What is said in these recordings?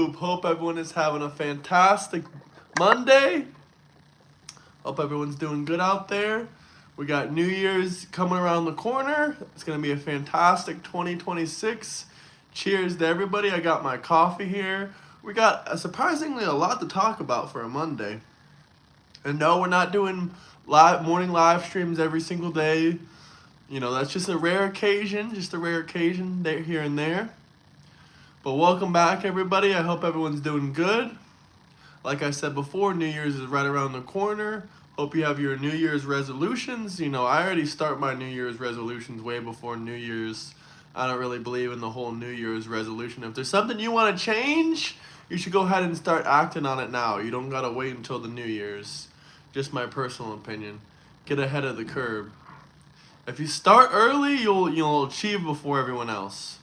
YouTube? Hope everyone is having a fantastic Monday. Hope everyone's doing good out there. We got New Year's coming around the corner. It's going to be a fantastic 2026. Cheers to everybody. I got my coffee here. We got surprisingly a lot to talk about for a Monday. And no, we're not doing morning live streams every single day. You know, that's just a rare occasion, there, here and there. But welcome back, everybody. I hope everyone's doing good. Like I said before, New Year's is right around the corner. Hope you have your New Year's resolutions. You know, I already start my New Year's resolutions way before New Year's. I don't really believe in the whole New Year's resolution. If there's something you want to change, you should go ahead and start acting on it now. You don't gotta wait until the New Year's. Just my personal opinion. Get ahead of the curve. If you start early, you'll achieve before everyone else.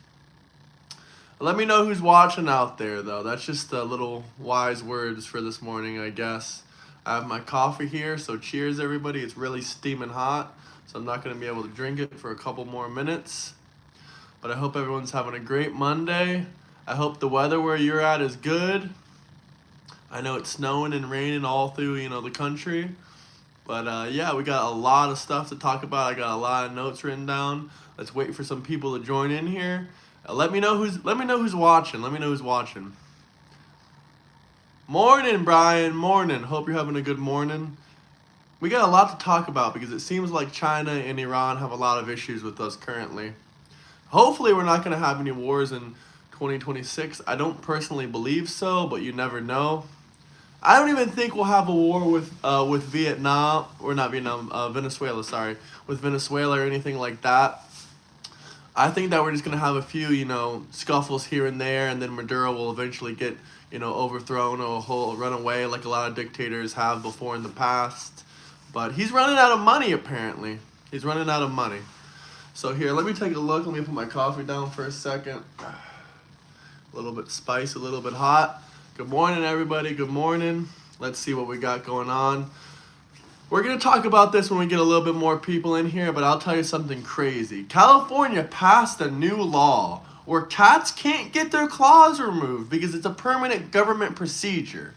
Let me know who's watching out there, though. That's just the little wise words for this morning, I guess. I have my coffee here, so cheers, everybody. It's really steaming hot, so I'm not going to be able to drink it for a couple more minutes. But I hope everyone's having a great Monday. I hope the weather where you're at is good. I know it's snowing and raining all through, the country. But yeah, we got a lot of stuff to talk about. I got a lot of notes written down. Let's wait for some people to join in here. Let me know who's watching. Morning, Brian. Morning. Hope you're having a good morning. We got a lot to talk about because it seems like China and Iran have a lot of issues with us currently. Hopefully, we're not going to have any wars in 2026. I don't personally believe so, but you never know. I don't even think we'll have a war with Vietnam, or not Vietnam, Venezuela, sorry, with Venezuela or anything like that. I think that we're just going to have a few, scuffles here and there, and then Maduro will eventually get, overthrown or run away like a lot of dictators have before in the past. But he's running out of money, apparently. He's running out of money. So here, let me take a look. Let me put my coffee down for a second. A little bit spicy, a little bit hot. Good morning, everybody. Good morning. Let's see what we got going on. We're going to talk about this when we get a little bit more people in here, but I'll tell you something crazy. California passed a new law where cats can't get their claws removed because it's a permanent government procedure.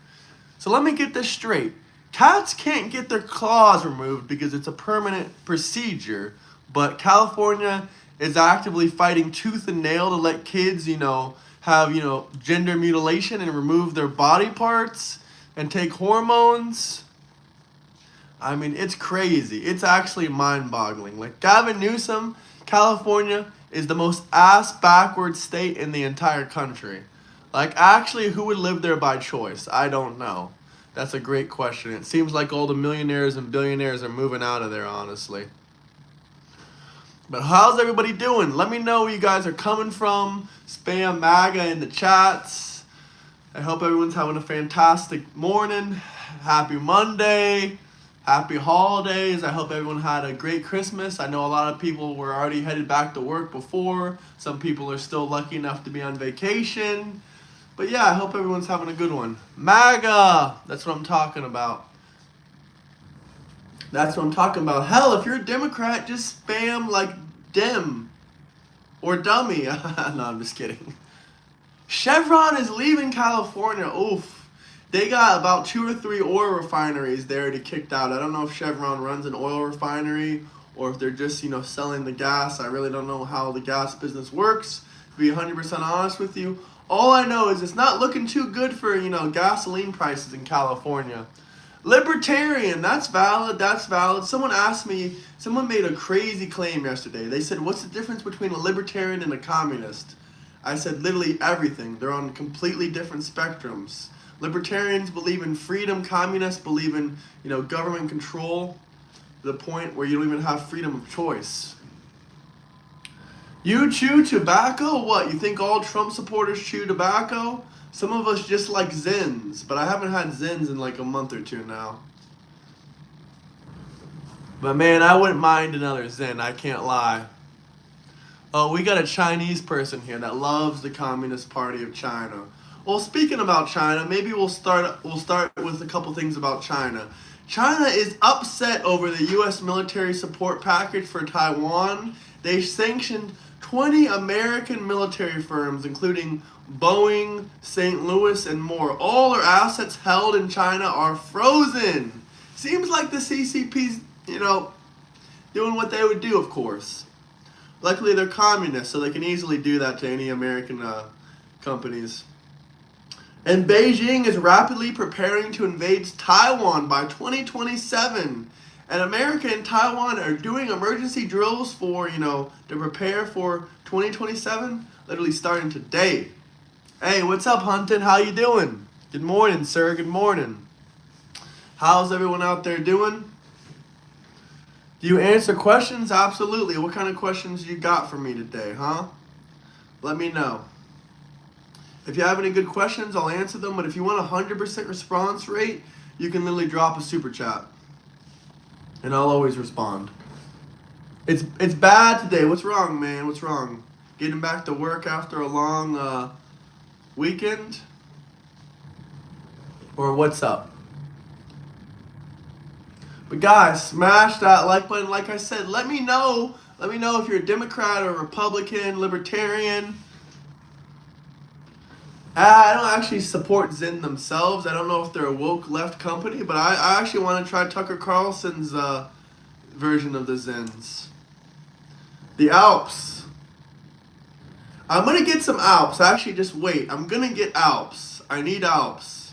So let me get this straight. Cats can't get their claws removed because it's a permanent procedure, but California is actively fighting tooth and nail to let kids, have, gender mutilation and remove their body parts and take hormones. I mean, it's crazy. It's actually mind-boggling. Like, Gavin Newsom, California is the most ass-backward state in the entire country. Like, actually, who would live there by choice? I don't know. That's a great question. It seems like all the millionaires and billionaires are moving out of there, honestly. But how's everybody doing? Let me know where you guys are coming from. Spam MAGA in the chats. I hope everyone's having a fantastic morning. Happy Monday. Happy holidays. I hope everyone had a great Christmas. I know a lot of people were already headed back to work before. Some people are still lucky enough to be on vacation. But yeah, I hope everyone's having a good one. MAGA. That's what I'm talking about. That's what I'm talking about. Hell, if you're a Democrat, just spam like Dem or dummy. No, I'm just kidding. Chevron is leaving California. Oof. They got about 2 or 3 oil refineries they already kicked out. I don't know if Chevron runs an oil refinery or if they're just, selling the gas. I really don't know how the gas business works, to be 100% honest with you. All I know is it's not looking too good for, gasoline prices in California. Libertarian, that's valid. Someone made a crazy claim yesterday. They said, what's the difference between a libertarian and a communist? I said, literally everything. They're on completely different spectrums. Libertarians believe in freedom. Communists believe in, government control to the point where you don't even have freedom of choice. You chew tobacco? What, you think all Trump supporters chew tobacco? Some of us just like Zins, but I haven't had Zins in like a month or two now. But man, I wouldn't mind another Zin, I can't lie. Oh, we got a Chinese person here that loves the Communist Party of China. Well, speaking about China, maybe we'll start with a couple things about China. China is upset over the U.S. military support package for Taiwan. They sanctioned 20 American military firms, including Boeing, St. Louis, and more. All their assets held in China are frozen. Seems like the CCP's, doing what they would do, of course. Luckily, they're communists, so they can easily do that to any American companies. And Beijing is rapidly preparing to invade Taiwan by 2027. And America and Taiwan are doing emergency drills for, to prepare for 2027, literally starting today. Hey, what's up, Hunting? How you doing? Good morning, sir. Good morning. How's everyone out there doing? Do you answer questions? Absolutely. What kind of questions you got for me today, huh? Let me know. If you have any good questions, I'll answer them. But if you want a 100% response rate, you can literally drop a super chat. And I'll always respond. It's bad today. What's wrong, man? What's wrong? Getting back to work after a long weekend? Or what's up? But guys, smash that like button. Like I said, let me know. Let me know if you're a Democrat or Republican, Libertarian. I don't actually support Zen themselves. I don't know if they're a woke left company, but I actually want to try Tucker Carlson's version of the Zens. The Alps. I'm going to get some Alps. Actually, just wait. I'm going to get Alps. I need Alps.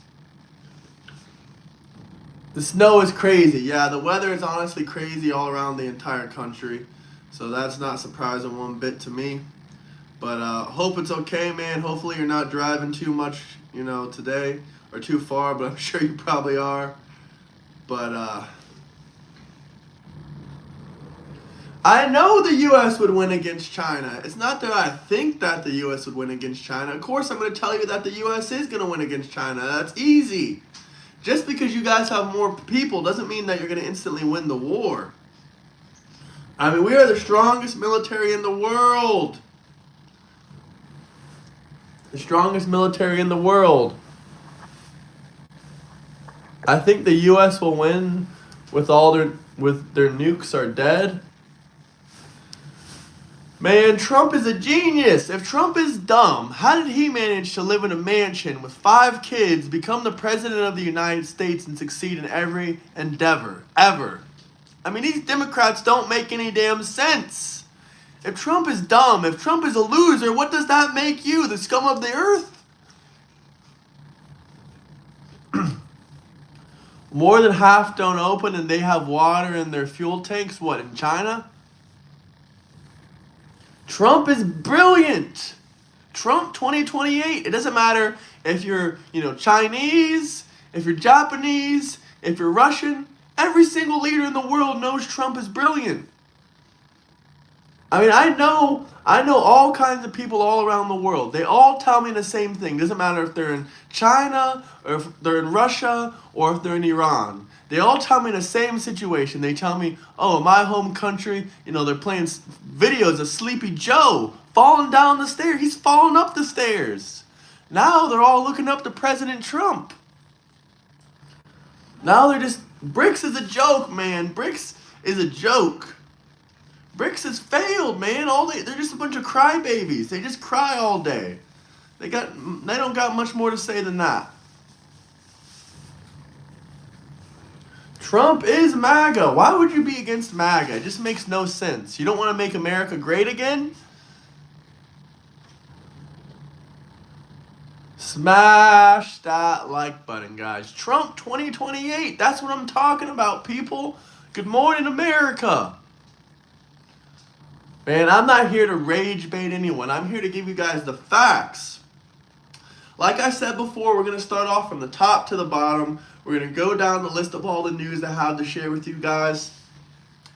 The snow is crazy. Yeah, the weather is honestly crazy all around the entire country. So that's not surprising one bit to me. But hope it's okay, man. Hopefully you're not driving too much, today. Or too far, but I'm sure you probably are. But I know the U.S. would win against China. It's not that I think that the U.S. would win against China. Of course, I'm going to tell you that the U.S. is going to win against China. That's easy. Just because you guys have more people doesn't mean that you're going to instantly win the war. I mean, we are the strongest military in the world. The strongest military in the world. I think the U.S. will win with their nukes are dead. Man, Trump is a genius. If Trump is dumb, how did he manage to live in a mansion with 5 kids, become the president of the United States, and succeed in every endeavor, ever? I mean, these Democrats don't make any damn sense. If Trump is dumb, if Trump is a loser, what does that make you, the scum of the earth? More than half don't open and they have water in their fuel tanks, what, in China? Trump is brilliant. Trump 2028. It doesn't matter if you're, Chinese, if you're Japanese, if you're Russian. Every single leader in the world knows Trump is brilliant. I mean, I know all kinds of people all around the world. They all tell me the same thing. Doesn't matter if they're in China, or if they're in Russia, or if they're in Iran. They all tell me the same situation. They tell me, oh, in my home country, they're playing videos of Sleepy Joe falling down the stairs. He's falling up the stairs. Now they're all looking up to President Trump. Now they're just, BRICS is a joke, man. BRICS is a joke. BRICS has failed, man. They're just a bunch of crybabies. They just cry all day. They don't got much more to say than that. Trump is MAGA. Why would you be against MAGA? It just makes no sense. You don't want to make America great again? Smash that like button, guys. Trump 2028. That's what I'm talking about, people. Good morning, America. Man, I'm not here to rage bait anyone. I'm here to give you guys the facts. Like I said before, we're going to start off from the top to the bottom. We're going to go down the list of all the news I have to share with you guys.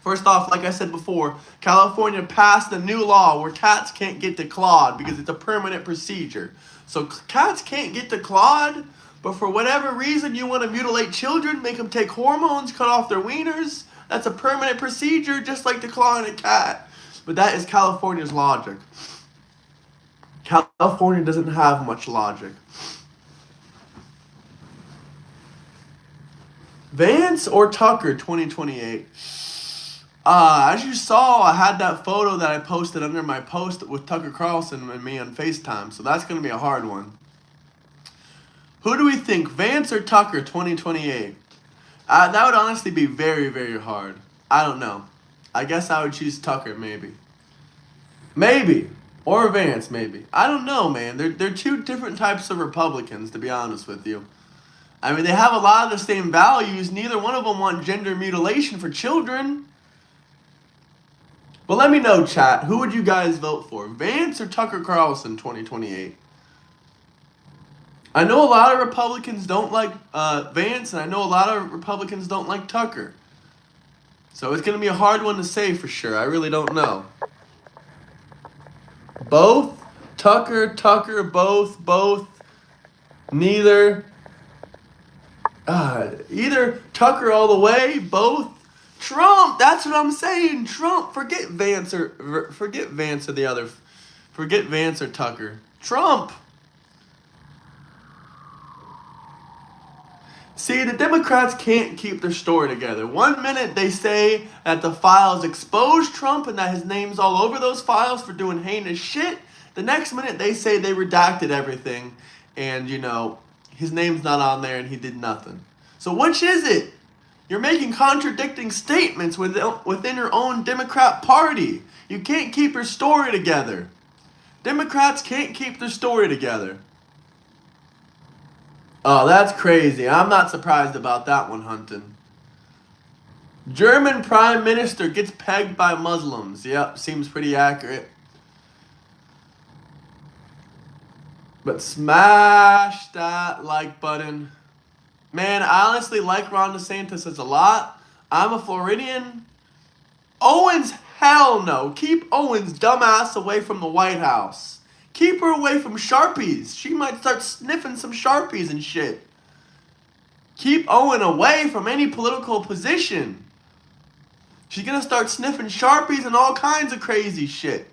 First off, like I said before, California passed a new law where cats can't get declawed because it's a permanent procedure. So cats can't get declawed, but for whatever reason you want to mutilate children, make them take hormones, cut off their wieners, that's a permanent procedure just like declawing a cat. But that is California's logic. California doesn't have much logic. Vance or Tucker 2028? As you saw, I had that photo that I posted under my post with Tucker Carlson and me on FaceTime, so that's going to be a hard one. Who do we think, Vance or Tucker, 2028? That would honestly be very, very hard. I don't know. I guess I would choose Tucker, maybe. Maybe. Or Vance, maybe. I don't know, man. They're two different types of Republicans, to be honest with you. I mean, they have a lot of the same values. Neither one of them want gender mutilation for children. But let me know, chat. Who would you guys vote for? Vance or Tucker Carlson, 2028? I know a lot of Republicans don't like Vance, and I know a lot of Republicans don't like Tucker. So it's going to be a hard one to say for sure. I really don't know. Both? Tucker, both, neither. Either Tucker all the way, both. Trump, that's what I'm saying. Trump, forget Vance or the other. Forget Vance or Tucker. Trump. See, the Democrats can't keep their story together. One minute they say that the files exposed Trump and that his name's all over those files for doing heinous shit. The next minute they say they redacted everything and, his name's not on there and he did nothing. So which is it? You're making contradicting statements within your own Democrat party. You can't keep your story together. Democrats can't keep their story together. Oh, that's crazy. I'm not surprised about that one, Hunton. German Prime Minister gets pegged by Muslims. Yep, seems pretty accurate. But smash that like button. Man, I honestly like Ron DeSantis a lot. I'm a Floridian. Owens, hell no. Keep Owens' dumbass away from the White House. Keep her away from Sharpies. She might start sniffing some Sharpies and shit. Keep Owen away from any political position. She's going to start sniffing Sharpies and all kinds of crazy shit.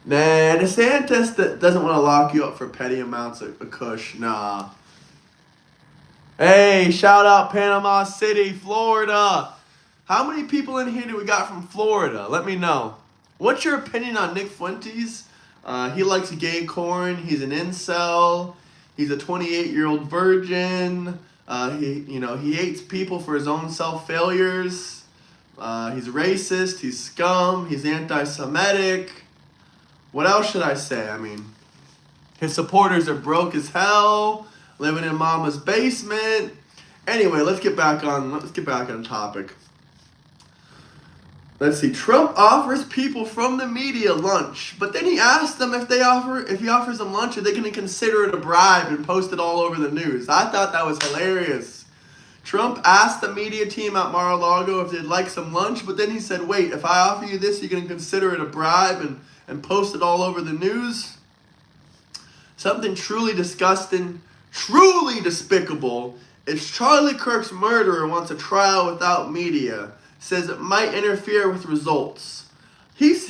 Nah, DeSantis doesn't want to lock you up for petty amounts of kush. Nah. Hey, shout out Panama City, Florida. How many people in here do we got from Florida? Let me know. What's your opinion on Nick Fuentes? He likes gay corn. He's an incel. He's a 28-year-old virgin. He hates people for his own self-failures. He's racist. He's scum. He's anti-Semitic. What else should I say? I mean, his supporters are broke as hell, living in mama's basement. Anyway, let's get back on topic. Let's see. Trump offers people from the media lunch, but then he asks them if he offers them lunch, are they going to consider it a bribe and post it all over the news? I thought that was hilarious. Trump asked the media team at Mar-a-Lago if they'd like some lunch, but then he said, wait, if I offer you this, you're going to consider it a bribe and post it all over the news? Something truly disgusting, truly despicable. Is Charlie Kirk's murderer wants a trial without media. Says it might interfere with results. His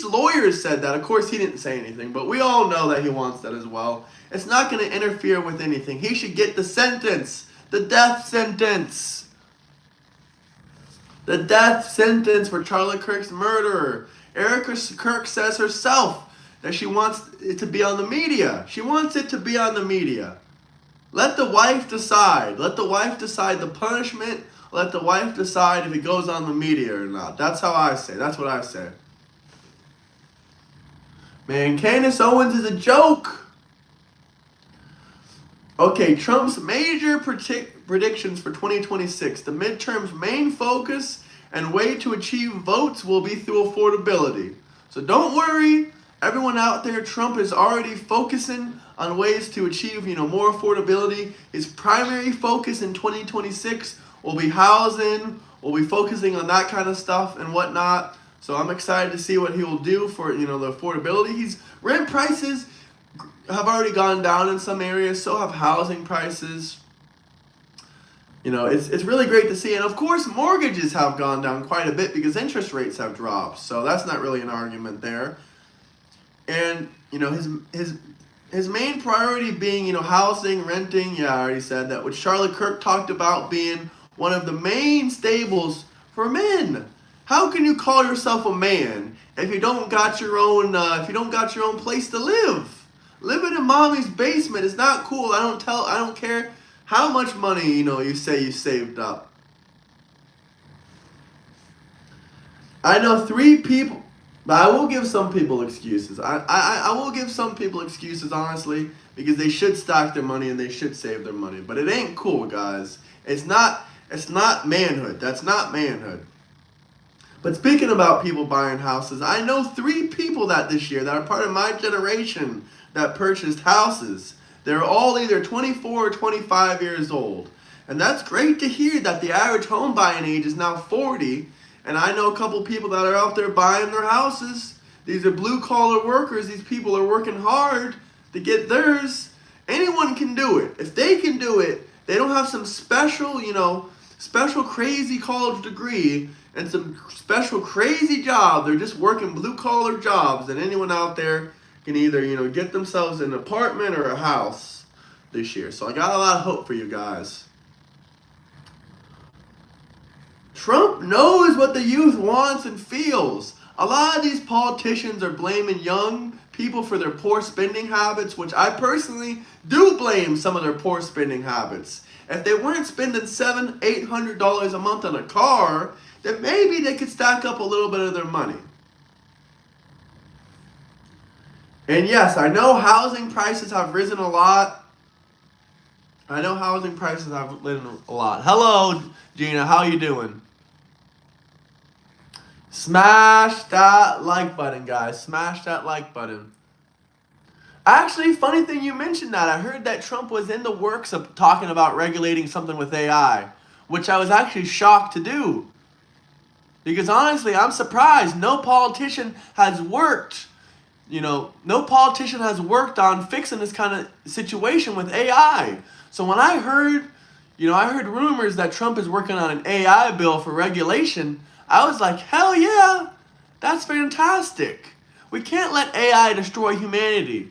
lawyers said that. Of course, he didn't say anything, but we all know that he wants that as well. It's not going to interfere with anything. He should get the sentence. The death sentence. The death sentence for Charlie Kirk's murderer. Erica Kirk says herself that she wants it to be on the media. She wants it to be on the media. Let the wife decide. Let the wife decide the punishment. Let the wife decide if it goes on the media or not. That's how I say. That's what I say. Man, Candace Owens is a joke. Okay, Trump's major predictions for 2026. The midterm's main focus and way to achieve votes will be through affordability. So don't worry, everyone out there, Trump is already focusing on ways to achieve, more affordability. His primary focus in 2026 will be housing. We'll be focusing on that kind of stuff and whatnot. So I'm excited to see what he will do for, the affordability. Rent prices have already gone down in some areas, so have housing prices. It's really great to see. And of course, mortgages have gone down quite a bit because interest rates have his main priority being, housing, renting. Yeah, I already said that. Which Charlotte Kirk talked about being one of the main stables for men. How can you call yourself a man if you don't got your own place to live? Living in mommy's basement is not cool. I don't care how much money, you say you saved up. I know 3 people, but I will give some people excuses. I will give some people excuses, honestly, because they should stack their money and they should save their money. But it ain't cool, guys. It's not manhood. That's not manhood. But speaking about people buying houses, I know 3 people that this year that are part of my generation that purchased houses. They're all either 24 or 25 years old. And that's great to hear that the average home buying age is now 40. And I know a couple people that are out there buying their houses. These are blue-collar workers. These people are working hard to get theirs. Anyone can do it. If they can do it, they don't have some special, special crazy college degree and some special crazy job. They're just working blue-collar jobs. And anyone out there can either, get themselves an apartment or a house this year. So I got a lot of hope for you guys. Trump knows what the youth wants and feels. A lot of these politicians are blaming young people for their poor spending habits, which I personally do blame some of their poor spending habits. If they weren't spending $700, $800 a month on a car, then maybe they could stack up a little bit of their money. And yes, I know housing prices have risen a lot. Hello, Gina. How you doing? Smash that like button, guys. Smash that like button. Actually, funny thing you mentioned that. I heard that Trump was in the works of talking about regulating something with AI, which I was actually shocked to do. Because honestly, I'm surprised. No politician has worked on fixing this kind of situation with AI. So when I heard rumors that Trump is working on an AI bill for regulation, I was like, hell yeah, that's fantastic. We can't let AI destroy humanity.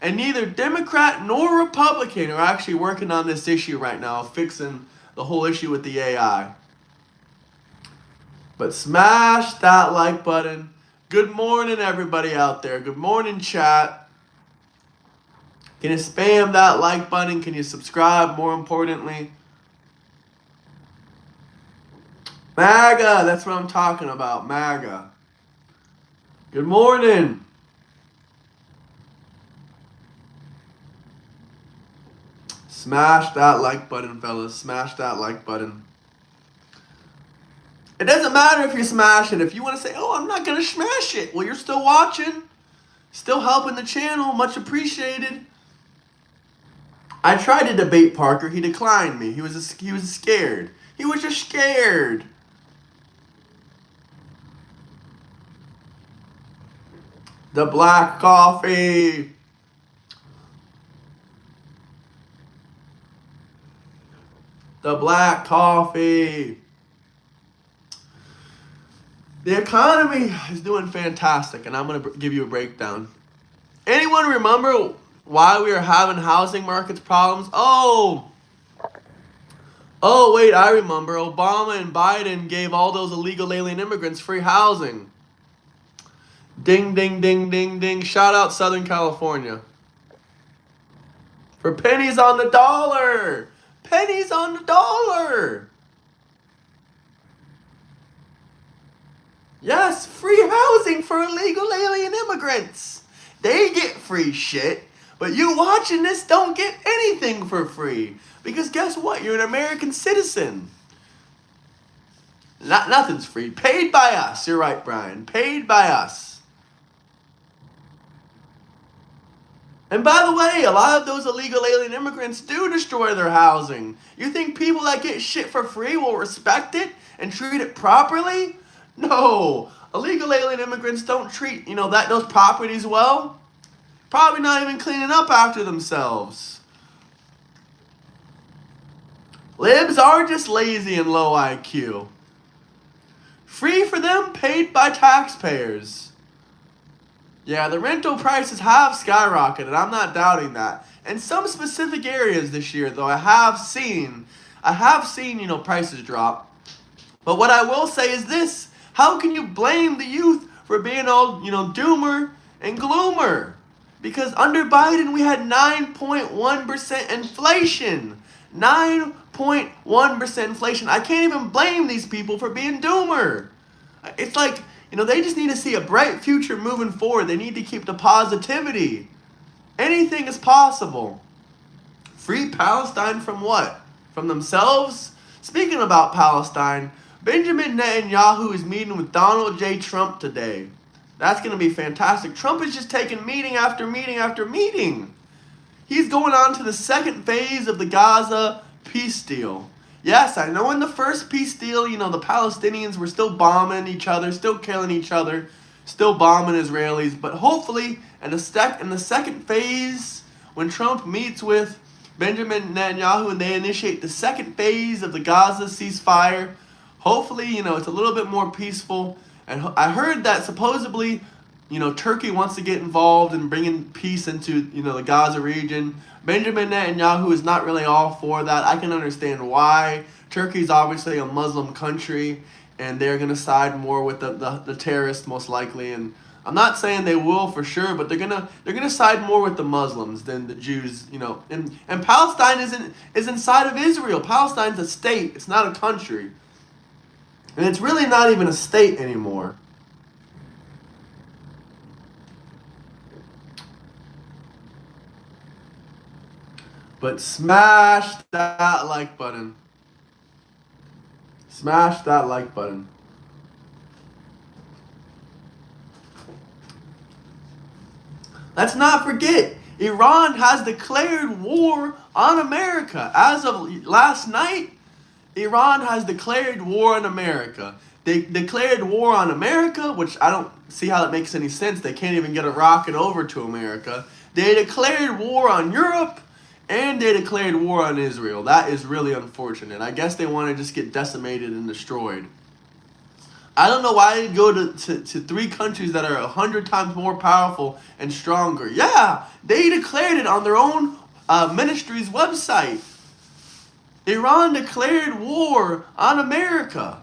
And neither Democrat nor Republican are actually working on this issue right now, fixing the whole issue with the AI. But smash that like button. Good morning, everybody out there. Good morning, chat. Can you spam that like button? Can you subscribe, more importantly? MAGA, that's what I'm talking about, MAGA. Good morning. Smash that like button, fellas. Smash that like button. It doesn't matter if you smash it. If you want to say, oh, I'm not going to smash it. Well, you're still watching. Still helping the channel. Much appreciated. I tried to debate Parker. He declined me. He was scared. He was just scared. The black coffee. The black coffee. The economy is doing fantastic, and I'm going to give you a breakdown. Anyone remember why we are having housing markets problems? Oh, wait, I remember. Obama and Biden gave all those illegal alien immigrants free housing. Ding, ding, ding, ding, ding. Shout out Southern California. For pennies on the dollar. Pennies on the dollar. Yes, free housing for illegal alien immigrants. They get free shit, but you watching this don't get anything for free. Because guess what? You're an American citizen. Nothing's free. Paid by us. You're right, Brian. Paid by us. And by the way, a lot of those illegal alien immigrants do destroy their housing. You think people that get shit for free will respect it and treat it properly? No. Illegal alien immigrants don't treat, those properties well. Probably not even cleaning up after themselves. Libs are just lazy and low IQ. Free for them, paid by taxpayers. Yeah, the rental prices have skyrocketed. I'm not doubting that. In some specific areas this year, though, I have seen, prices drop. But what I will say is this: how can you blame the youth for being all, doomer and gloomer? Because under Biden, we had 9.1% inflation. 9.1% inflation. I can't even blame these people for being doomer. It's like, they just need to see a bright future moving forward. They need to keep the positivity. Anything is possible. Free Palestine from what? From themselves? Speaking about Palestine, Benjamin Netanyahu is meeting with Donald J. Trump today. That's going to be fantastic. Trump is just taking meeting after meeting after meeting. He's going on to the second phase of the Gaza peace deal. Yes, I know in the first peace deal, the Palestinians were still bombing each other, still killing each other, still bombing Israelis. But hopefully, in the second phase, when Trump meets with Benjamin Netanyahu and they initiate the second phase of the Gaza ceasefire, hopefully, it's a little bit more peaceful. And I heard that supposedly, Turkey wants to get involved in bringing peace into, the Gaza region. Benjamin Netanyahu is not really all for that. I can understand why. Turkey's obviously a Muslim country, and they're going to side more with the terrorists most likely. And I'm not saying they will for sure, but they're gonna side more with the Muslims than the Jews. And Palestine is inside of Israel. Palestine's a state. It's not a country. And it's really not even a state anymore. But smash that like button. Smash that like button. Let's not forget, Iran has declared war on America. As of last night, Iran has declared war on America. They declared war on America, which I don't see how that makes any sense. They can't even get a rocket over to America. They declared war on Europe, and they declared war on Israel. That is really unfortunate. I guess they want to just get decimated and destroyed. I don't know why they'd go to three countries that are 100 times more powerful and stronger. Yeah, they declared it on their own ministry's website. Iran declared war on America.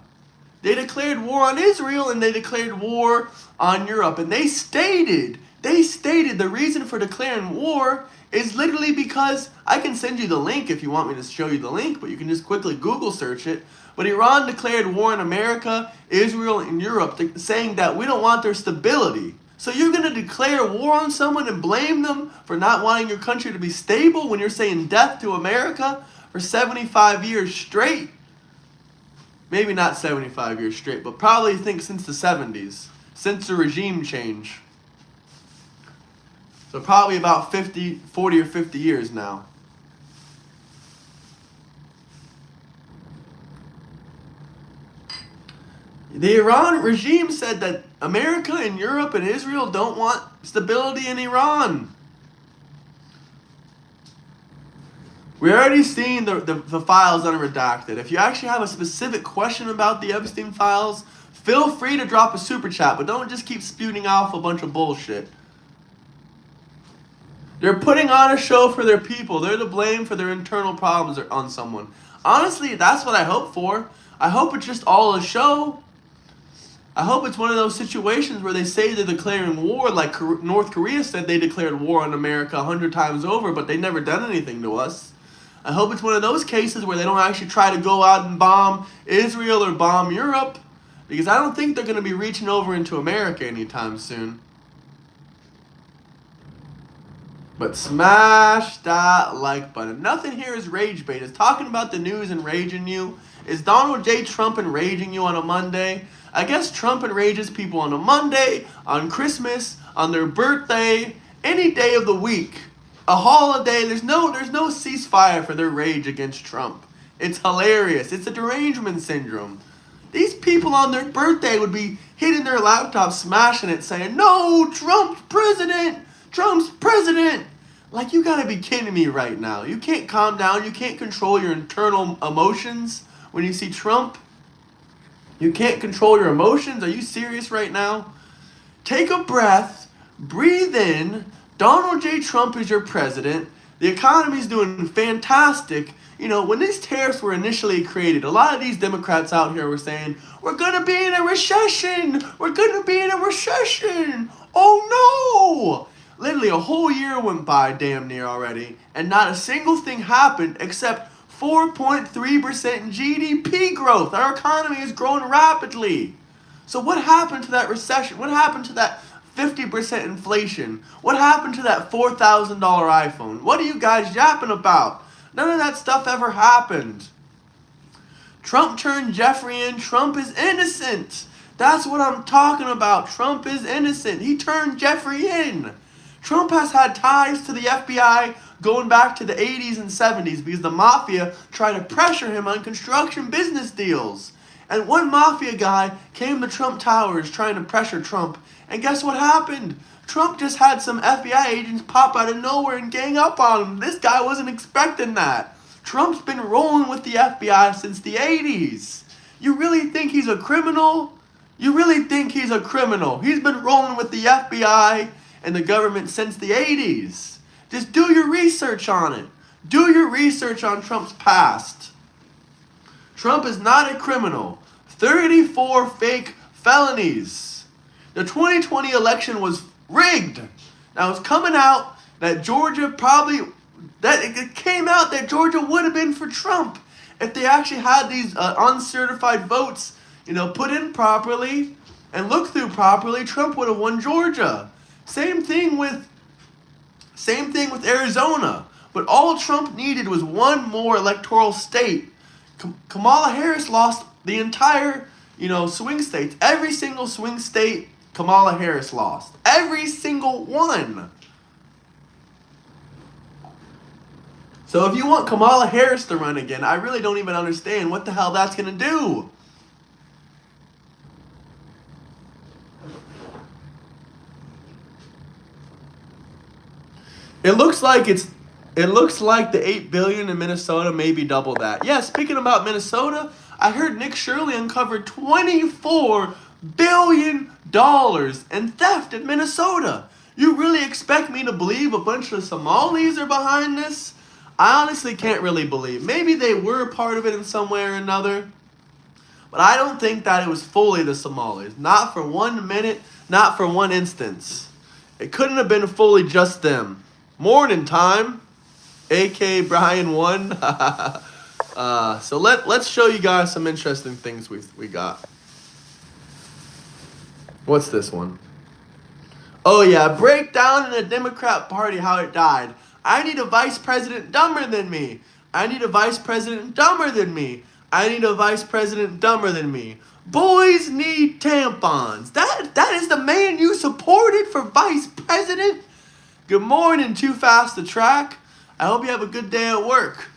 They declared war on Israel, and they declared war on Europe. And they stated the reason for declaring war is literally because, I can send you the link if you want me to show you the link, but you can just quickly Google search it. But Iran declared war on America, Israel, and Europe, saying that we don't want their stability. So you're going to declare war on someone and blame them for not wanting your country to be stable when you're saying death to America for 75 years straight? Maybe not 75 years straight, but probably think since the 70s, since the regime change. So probably about 40 or 50 years now. The Iran regime said that America and Europe and Israel don't want stability in Iran. We already seen the files that are redacted. If you actually have a specific question about the Epstein files, feel free to drop a super chat, but don't just keep spewing off a bunch of bullshit. They're putting on a show for their people. They're to blame for their internal problems on someone. Honestly, that's what I hope for. I hope it's just all a show. I hope it's one of those situations where they say they're declaring war, like North Korea said they declared war on America 100 times over, but they never done anything to us. I hope it's one of those cases where they don't actually try to go out and bomb Israel or bomb Europe, because I don't think they're going to be reaching over into America anytime soon. But smash that like button. Nothing here is rage bait. It's talking about the news enraging you. Is Donald J. Trump enraging you on a Monday? I guess Trump enrages people on a Monday, on Christmas, on their birthday, any day of the week. A holiday. There's no ceasefire for their rage against Trump. It's hilarious. It's a derangement syndrome. These people on their birthday would be hitting their laptop, smashing it, saying, "No, Trump's president! Trump's president!" Like, you gotta be kidding me right now. You can't calm down. You can't control your internal emotions when you see Trump. You can't control your emotions? Are you serious right now? Take a breath, breathe in. Donald J. Trump is your president. The economy's doing fantastic. You know, when these tariffs were initially created, a lot of these Democrats out here were saying, we're going to be in a recession. We're going to be in a recession. Oh, no. Literally a whole year went by damn near already, and not a single thing happened except 4.3% GDP growth. Our economy is growing rapidly. So what happened to that recession? What happened to that 50% inflation? What happened to that $4,000 iPhone? What are you guys yapping about? None of that stuff ever happened. Trump turned Jeffrey in. Trump is innocent. That's what I'm talking about. Trump is innocent. He turned Jeffrey in. Trump has had ties to the FBI going back to the 80s and 70s because the mafia tried to pressure him on construction business deals. And one mafia guy came to Trump Towers trying to pressure Trump. And guess what happened? Trump just had some FBI agents pop out of nowhere and gang up on him. This guy wasn't expecting that. Trump's been rolling with the FBI since the 80s. You really think he's a criminal? You really think he's a criminal? He's been rolling with the FBI and the government since the 80s. Just do your research on it. Do your research on Trump's past. Trump is not a criminal. 34 fake felonies. The 2020 election was rigged. Now it's coming out that Georgia it came out that Georgia would have been for Trump if they actually had these uncertified votes, put in properly and looked through properly. Trump would have won Georgia. Same thing with Arizona. But all Trump needed was one more electoral state. Kamala Harris lost the entire, swing states. Every single swing state Kamala Harris lost. Every single one. So if you want Kamala Harris to run again, I really don't even understand what the hell that's going to do. It looks like the $8 billion in Minnesota may be double that. Yeah, speaking about Minnesota, I heard Nick Shirley uncovered $24 billion in theft in Minnesota. You really expect me to believe a bunch of Somalis are behind this? I honestly can't really believe. Maybe they were part of it in some way or another. But I don't think that it was fully the Somalis. Not for 1 minute, not for one instance. It couldn't have been fully just them. Morning time. AK Brian 1. So let's show you guys some interesting things we got. What's this one? Oh yeah, breakdown in the Democrat Party, how it died. I need a vice president dumber than me. I need a vice president dumber than me. I need a vice president dumber than me. Boys need tampons. That is the man you supported for vice president? Good morning, Too Fast to Track. I hope you have a good day at work.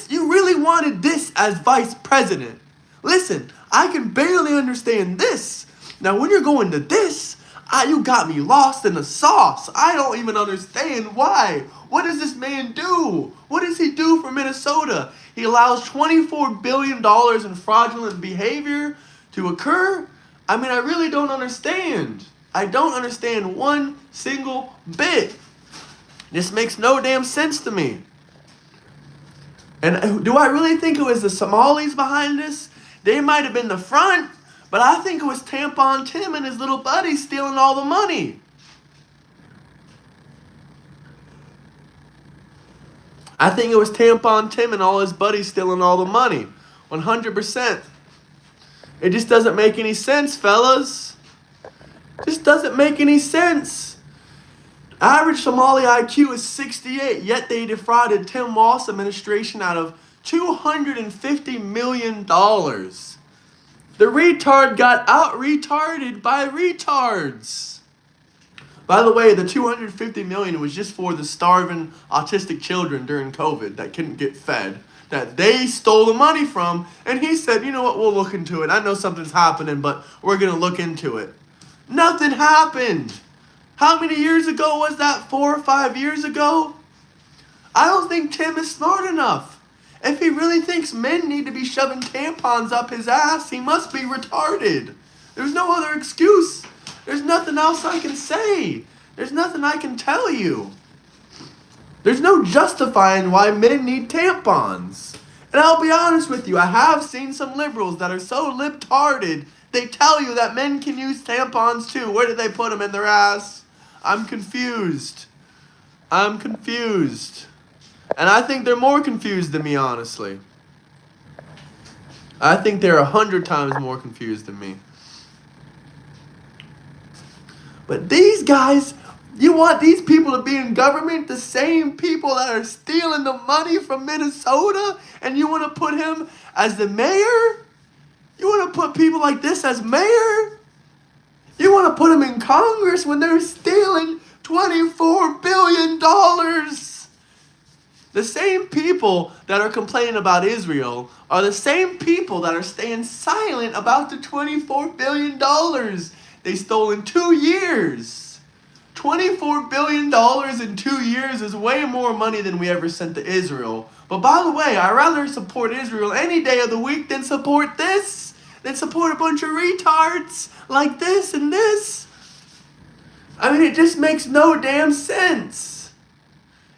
You really wanted this as vice president. Listen, I can barely understand this. Now, when you're going to this, you got me lost in the sauce. I don't even understand why. What does this man do? What does he do for Minnesota? He allows $24 billion in fraudulent behavior to occur? I mean, I really don't understand. I don't understand one single bit. This makes no damn sense to me. And do I really think it was the Somalis behind this? They might have been the front, but I think it was Tampon Tim and his little buddy stealing all the money. I think it was Tampon Tim and all his buddies stealing all the money. 100%. It just doesn't make any sense, fellas. Just doesn't make any sense. Average Somali IQ is 68, yet they defrauded Tim Walz's administration out of $250 million. The retard got out-retarded by retards. By the way, the $250 million was just for the starving autistic children during COVID that couldn't get fed, that they stole the money from, and he said, you know what, we'll look into it. I know something's happening, but we're going to look into it. Nothing happened. How many years ago was that? 4 or 5 years ago? I don't think Tim is smart enough. If he really thinks men need to be shoving tampons up his ass, he must be retarded. There's no other excuse. There's nothing else I can say. There's nothing I can tell you. There's no justifying why men need tampons. And I'll be honest with you, I have seen some liberals that are so lip-tarded, they tell you that men can use tampons too. Where did they put them, in their ass? I'm confused. I'm confused. And I think they're more confused than me, honestly. I think they're 100 times more confused than me. But these guys, you want these people to be in government? The same people that are stealing the money from Minnesota? And you want to put him as the mayor? You want to put people like this as mayor? You want to put them in Congress when they're stealing $24 billion? The same people that are complaining about Israel are the same people that are staying silent about the $24 billion they stole in 2 years. $24 billion in 2 years is way more money than we ever sent to Israel. But by the way, I'd rather support Israel any day of the week than support this. Than support a bunch of retards like this and this. I mean, it just makes no damn sense.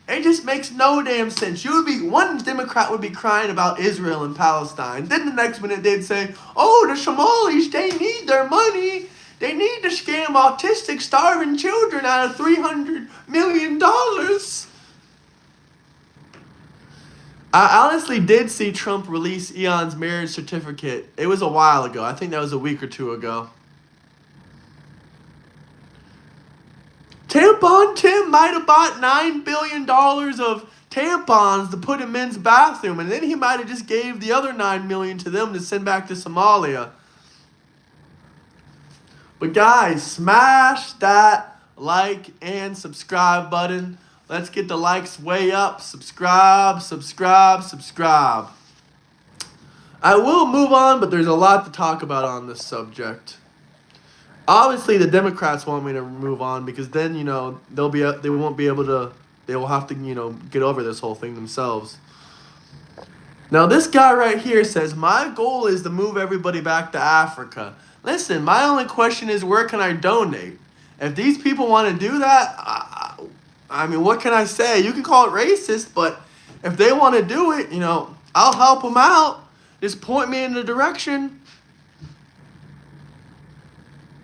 It just makes no damn sense. One Democrat would be crying about Israel and Palestine. Then the next minute they'd say, oh, the Somalis, they need their money. They need to scam autistic, starving children out of $300 million. I honestly did see Trump release Elon's marriage certificate. It was a while ago. I think that was a week or two ago. Tampon Tim might have bought $9 billion of tampons to put in men's bathroom, and then he might have just gave the other $9 million to them to send back to Somalia. But guys, smash that like and subscribe button. Let's get the likes way up. Subscribe, subscribe, subscribe. I will move on, but there's a lot to talk about on this subject. Obviously, the Democrats want me to move on because then, they will have to, get over this whole thing themselves. Now, this guy right here says, my goal is to move everybody back to Africa. Listen, my only question is, where can I donate? If these people want to do that, I mean, what can I say? You can call it racist, but if they want to do it, I'll help them out. Just point me in the direction.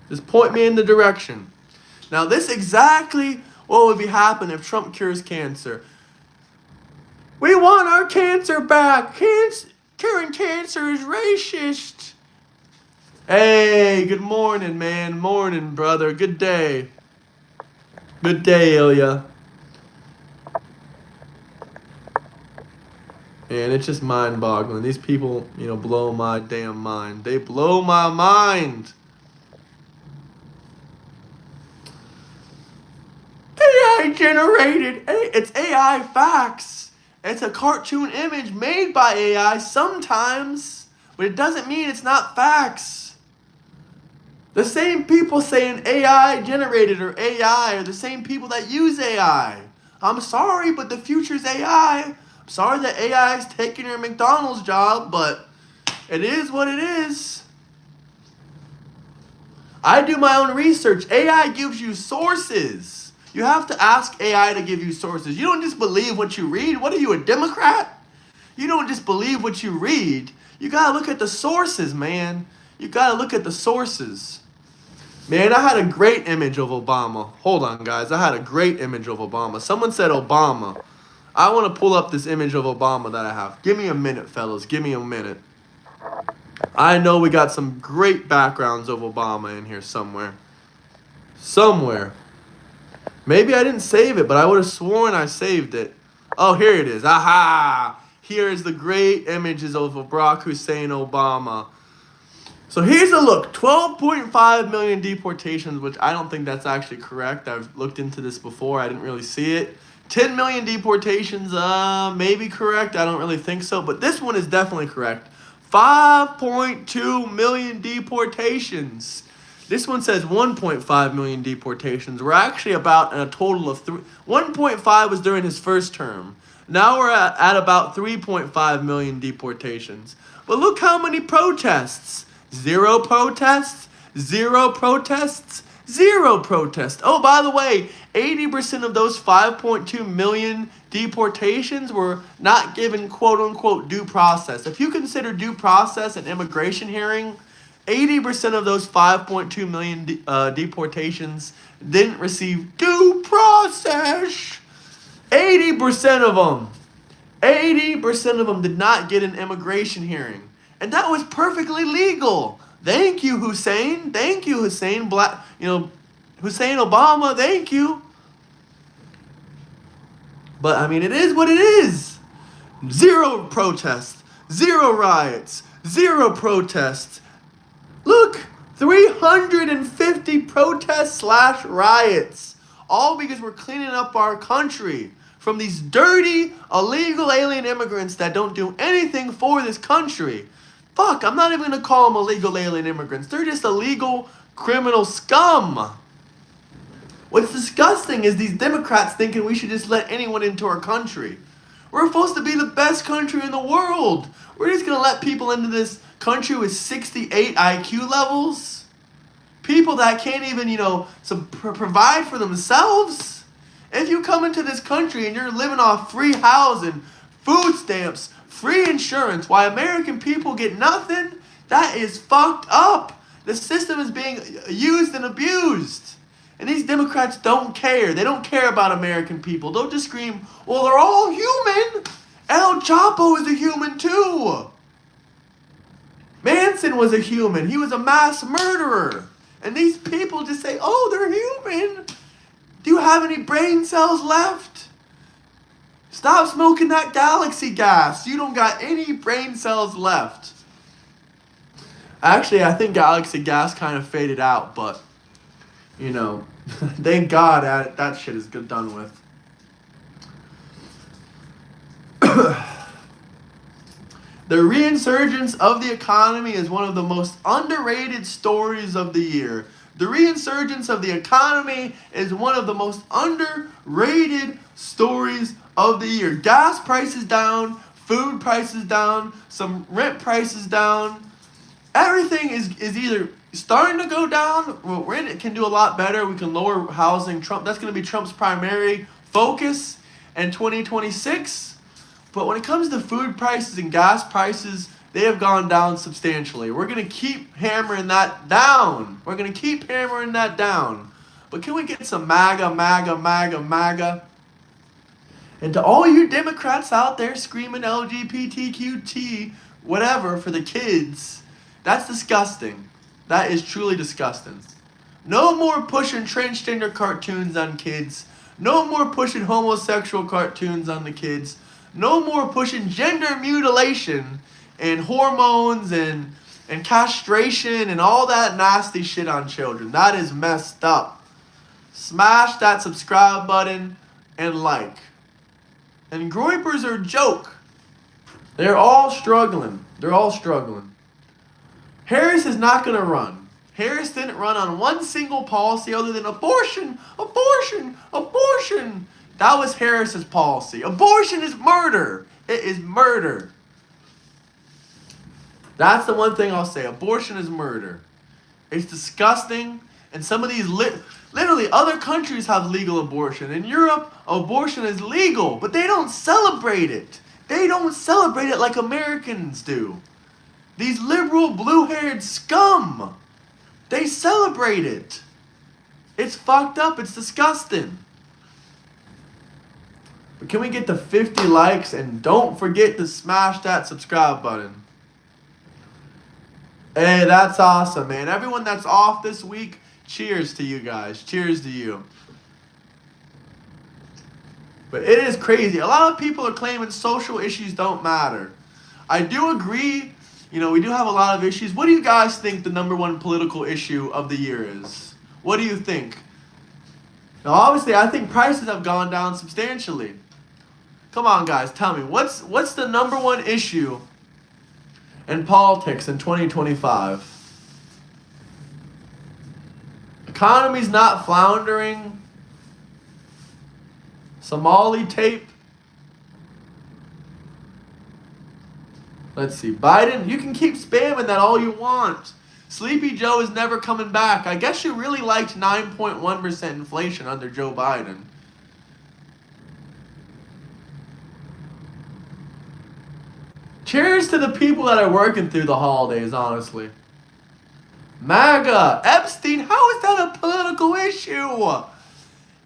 Just point me in the direction. Now, this exactly what would be happening if Trump cures cancer. We want our cancer back. Curing cancer is racist. Hey, good morning, man. Morning, brother. Good day. Good day, Ilya. And it's just mind-boggling. These people, blow my damn mind. They blow my mind. AI generated. It's AI facts. It's a cartoon image made by AI sometimes, but it doesn't mean it's not facts. The same people saying AI generated or AI are the same people that use AI. I'm sorry, but the future's AI. I'm sorry that AI is taking your McDonald's job, but it is what it is. I do my own research. AI gives you sources. You have to ask AI to give you sources. You don't just believe what you read. What are you, a Democrat? You don't just believe what you read. You got to look at the sources, man. You got to look at the sources. Man, I had a great image of Obama. Hold on, guys. I had a great image of Obama. Someone said Obama. I want to pull up this image of Obama that I have. Give me a minute, fellas. Give me a minute. I know we got some great backgrounds of Obama in here somewhere. Somewhere. Maybe I didn't save it, but I would have sworn I saved it. Oh, here it is. Aha! Here is the great images of Barack Hussein Obama. So here's a look. 12.5 million deportations, which I don't think that's actually correct. I've looked into this before. I didn't really see it. 10 million deportations, maybe correct. I don't really think so, but this one is definitely correct. 5.2 million deportations. This one says 1.5 million deportations. We're actually about a total of 1.5 was during his first term. Now we're at about 3.5 million deportations. But look how many protests. 0 protests, 0 protests, Zero protest. Oh, by the way, 80% of those 5.2 million deportations were not given quote-unquote due process. If you consider due process an immigration hearing, 80% of those 5.2 million deportations didn't receive due process. 80% of them. 80% of them did not get an immigration hearing. And that was perfectly legal. Thank you, Hussein. Thank you, Hussein. Hussein Obama, thank you. But, I mean, it is what it is. Zero protests. Zero riots. Zero protests. Look, 350 protests / riots. All because we're cleaning up our country from these dirty, illegal alien immigrants that don't do anything for this country. Fuck, I'm not even going to call them illegal alien immigrants. They're just illegal criminal scum. What's disgusting is these Democrats thinking we should just let anyone into our country. We're supposed to be the best country in the world. We're just going to let people into this country with 68 IQ levels? People that can't even, provide for themselves? If you come into this country and you're living off free housing, food stamps, free insurance, why American people get nothing, that is fucked up. The system is being used and abused. And these Democrats don't care. They don't care about American people. They'll just scream, well, they're all human. El Chapo is a human too. Manson was a human. He was a mass murderer. And these people just say, oh, they're human. Do you have any brain cells left? Stop smoking that galaxy gas. You don't got any brain cells left. Actually, I think galaxy gas kind of faded out, but, thank God that shit is done with. The reinsurgence of the economy is one of the most underrated stories of the year. The reinsurgence of the economy is one of the most underrated stories of the year. Gas prices down, food prices down, some rent prices down. Everything is either starting to go down. Well, rent can do a lot better. We can lower housing. That's going to be Trump's primary focus in 2026. But when it comes to food prices and gas prices, they have gone down substantially. We're going to keep hammering that down. We're going to keep hammering that down. But can we get some MAGA, MAGA, MAGA, MAGA? And to all you Democrats out there screaming LGBTQT, whatever, for the kids, that's disgusting. That is truly disgusting. No more pushing transgender cartoons on kids. No more pushing homosexual cartoons on the kids. No more pushing gender mutilation and hormones and castration and all that nasty shit on children. That is messed up. Smash that subscribe button and like. And Groypers are a joke. They're all struggling. They're all struggling. Harris is not going to run. Harris didn't run on one single policy other than abortion, abortion, abortion. That was Harris's policy. Abortion is murder. It is murder. That's the one thing I'll say. Abortion is murder. It's disgusting. And some of these, literally, other countries have legal abortion. In Europe, abortion is legal, but they don't celebrate it. They don't celebrate it like Americans do. These liberal, blue-haired scum, they celebrate it. It's fucked up. It's disgusting. But can we get to 50 likes? And don't forget to smash that subscribe button. Hey, that's awesome, man. Everyone that's off this week, cheers to you guys. Cheers to you. But it is crazy. A lot of people are claiming social issues don't matter. I do agree. We do have a lot of issues. What do you guys think the #1 political issue of the year is? What do you think? Now, obviously, I think prices have gone down substantially. Come on, guys, tell me. What's the #1 issue in politics in 2025? Economy's not floundering. Somali tape. Let's see. Biden, you can keep spamming that all you want. Sleepy Joe is never coming back. I guess you really liked 9.1% inflation under Joe Biden. Cheers to the people that are working through the holidays, honestly. MAGA, Epstein, how is that a political issue?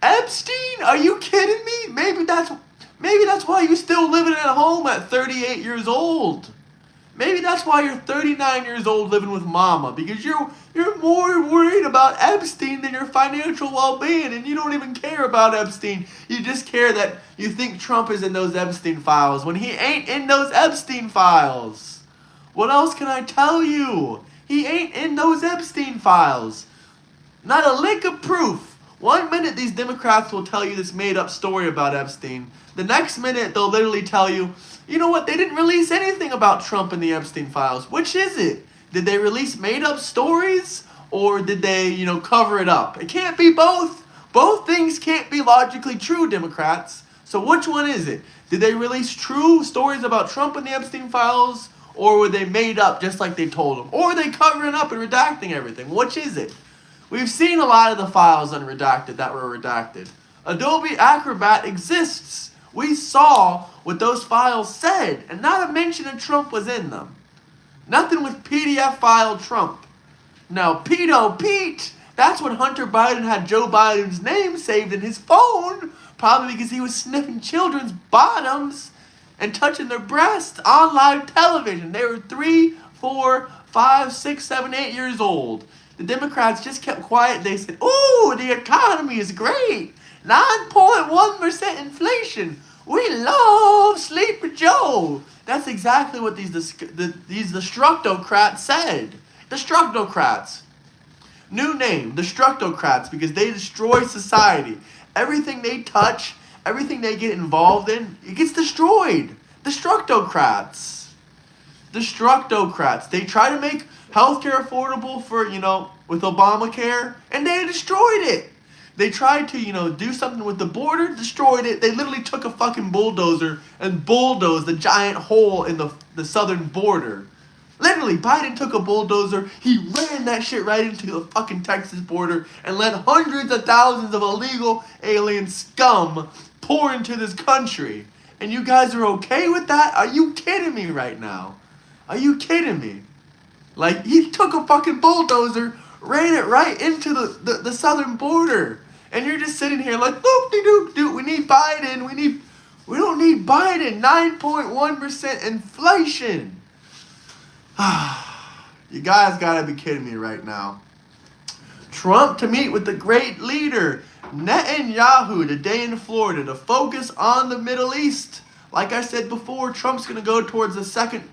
Epstein, are you kidding me? Maybe that's why you're still living at home at 38 years old. Maybe that's why you're 39 years old living with mama, because you're more worried about Epstein than your financial well-being, and you don't even care about Epstein. You just care that you think Trump is in those Epstein files when he ain't in those Epstein files. What else can I tell you? He ain't in those Epstein files. Not a lick of proof. One minute these Democrats will tell you this made-up story about Epstein. The next minute they'll literally tell you, you know what, they didn't release anything about Trump in the Epstein files. Which is it? Did they release made-up stories, or did they, cover it up? It can't be both. Both things can't be logically true, Democrats. So which one is it? Did they release true stories about Trump in the Epstein files, or were they made up just like they told them? Or are they covering up and redacting everything? Which is it? We've seen a lot of the files unredacted that were redacted. Adobe Acrobat exists. We saw what those files said, and not a mention of Trump was in them. Nothing with PDF file Trump. Now, Pedo Pete, that's when Hunter Biden had Joe Biden's name saved in his phone, probably because he was sniffing children's bottoms and touching their breasts on live television. They were 3, 4, 5, 6, 7, 8 years old. The Democrats just kept quiet. They said, ooh, the economy is great. 9.1% inflation. We love Sleepy Joe. That's exactly what these destructocrats said. Destructocrats. New name, destructocrats, because they destroy society. Everything they touch, everything they get involved in, it gets destroyed. Destructocrats. Destructocrats. They try to make healthcare affordable for, with Obamacare, and they destroyed it. They tried to, do something with the border, destroyed it. They literally took a fucking bulldozer and bulldozed the giant hole in the southern border. Literally, Biden took a bulldozer, he ran that shit right into the fucking Texas border and let hundreds of thousands of illegal alien scum pour into this country. And you guys are okay with that? Are you kidding me right now? Are you kidding me? Like, he took a fucking bulldozer, ran it right into the southern border. And you're just sitting here like, doop-de-doop-doop, we need Biden, we don't need Biden, 9.1% inflation. You guys gotta be kidding me right now. Trump to meet with the great leader, Netanyahu, today in Florida to focus on the Middle East. Like I said before, Trump's gonna go towards the second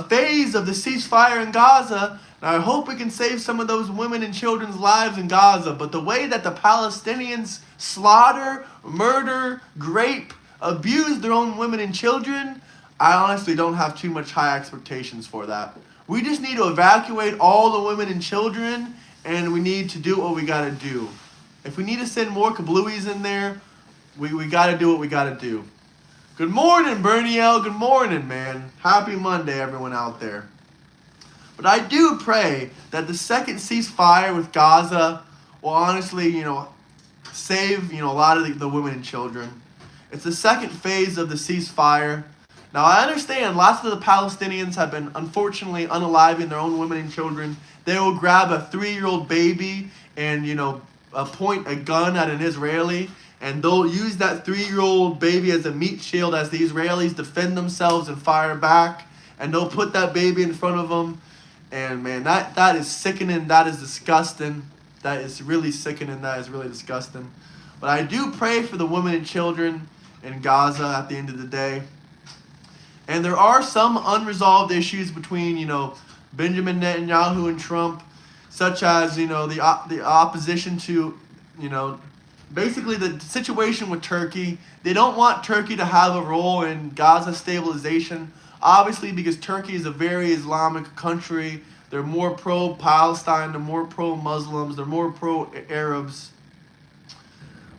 phase of the ceasefire in Gaza. Now, I hope we can save some of those women and children's lives in Gaza, but the way that the Palestinians slaughter, murder, grape, abuse their own women and children, I honestly don't have too much high expectations for that. We just need to evacuate all the women and children, and we need to do what we gotta do. If we need to send more kablooies in there, we gotta do what we gotta do. Good morning, Bernie L. Good morning, man. Happy Monday, everyone out there. But I do pray that the second ceasefire with Gaza will honestly, save, a lot of the women and children. It's the second phase of the ceasefire. Now, I understand lots of the Palestinians have been, unfortunately, unaliving their own women and children. They will grab a 3-year-old baby and, point a gun at an Israeli, and they'll use that 3-year-old baby as a meat shield as the Israelis defend themselves and fire back, and they'll put that baby in front of them. And man, that is sickening. That is disgusting. That is really sickening. That is really disgusting. But I do pray for the women and children in Gaza at the end of the day. And there are some unresolved issues between, Benjamin Netanyahu and Trump, such as, the opposition to, basically the situation with Turkey. They don't want Turkey to have a role in Gaza stabilization. Obviously, because Turkey is a very Islamic country. They're more pro-Palestine, they're more pro-Muslims, they're more pro-Arabs.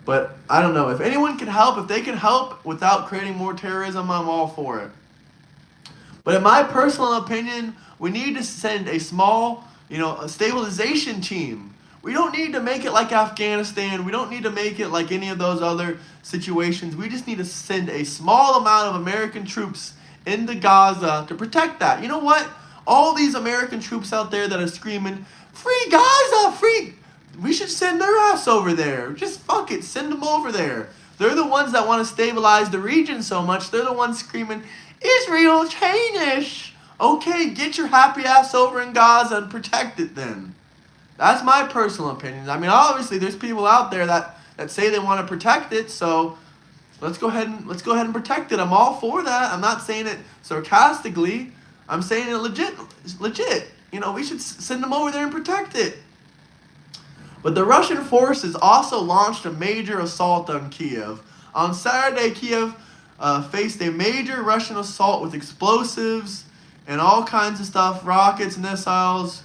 But I don't know. If anyone can help, if they can help without creating more terrorism, I'm all for it. But in my personal opinion, we need to send a small a stabilization team. We don't need to make it like Afghanistan. We don't need to make it like any of those other situations. We just need to send a small amount of American troops into Gaza to protect that. You know what? All these American troops out there that are screaming, "Free Gaza, free!" We should send their ass over there. Just fuck it, send them over there. They're the ones that want to stabilize the region so much. They're the ones screaming, "Israel, Chainish!" Okay, get your happy ass over in Gaza and protect it then. That's my personal opinion. I mean, obviously, there's people out there that say they want to protect it, so let's go ahead and protect it. I'm all for that. I'm not saying it sarcastically. I'm saying it legit. We should send them over there and protect it. But the Russian forces also launched a major assault on Kiev. On Saturday, Kiev faced a major Russian assault with explosives and all kinds of stuff, rockets, missiles,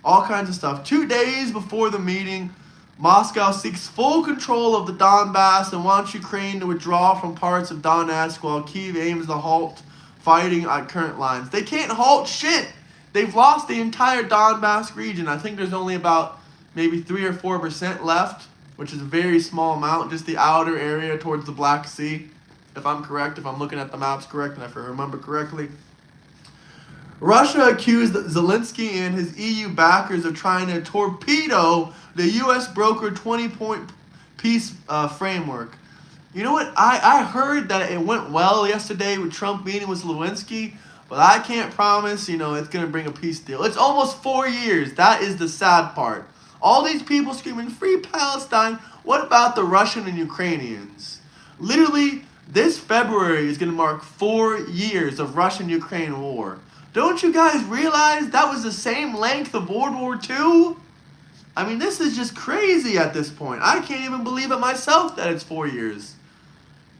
all kinds of stuff. 2 days before the meeting, Moscow seeks full control of the Donbass and wants Ukraine to withdraw from parts of Donetsk while Kyiv aims to halt fighting at current lines. They can't halt shit. They've lost the entire Donbass region. I think there's only about maybe 3 or 4% left, which is a very small amount, just the outer area towards the Black Sea, if I'm correct, if I'm looking at the maps correct and if I remember correctly. Russia accused Zelensky and his EU backers of trying to torpedo the U.S. brokered 20-point peace framework. You know what? I heard that it went well yesterday with Trump meeting with Zelensky, but I can't promise, it's going to bring a peace deal. It's almost 4 years. That is the sad part. All these people screaming, "Free Palestine." What about the Russian and Ukrainians? Literally, this February is going to mark 4 years of Russian-Ukraine war. Don't you guys realize that was the same length of World War II? I mean, this is just crazy at this point. I can't even believe it myself that it's 4 years.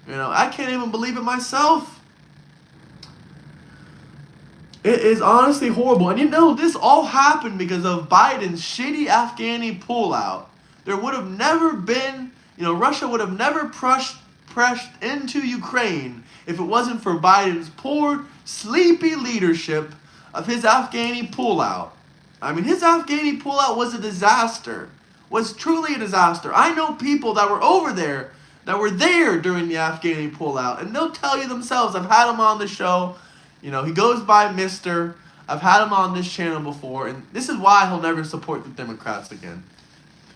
I can't even believe it myself. It is honestly horrible. And this all happened because of Biden's shitty Afghani pullout. There would have never been, Russia would have never pressed into Ukraine if it wasn't for Biden's poor, sleepy leadership of his Afghani pullout. I mean, his Afghani pullout was a disaster. Was truly a disaster. I know people that were over there, that were there during the Afghani pullout, and they'll tell you themselves. I've had him on the show. He goes by Mr. I've had him on this channel before, and this is why he'll never support the Democrats again.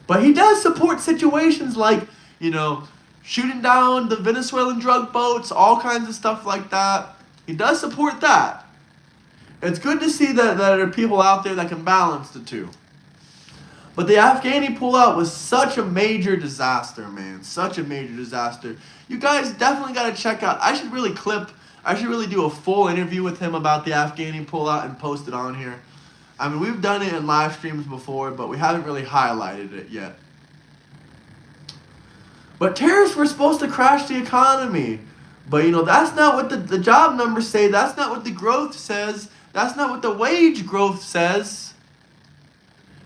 But he does support situations like, shooting down the Venezuelan drug boats, all kinds of stuff like that. He does support that. It's good to see that there are people out there that can balance the two. But the Afghani pullout was such a major disaster, man. Such a major disaster. You guys definitely got to check out. I should really do a full interview with him about the Afghani pullout and post it on here. I mean, we've done it in live streams before, but we haven't really highlighted it yet. But tariffs were supposed to crash the economy. But, that's not what the job numbers say. That's not what the growth says. That's not what the wage growth says.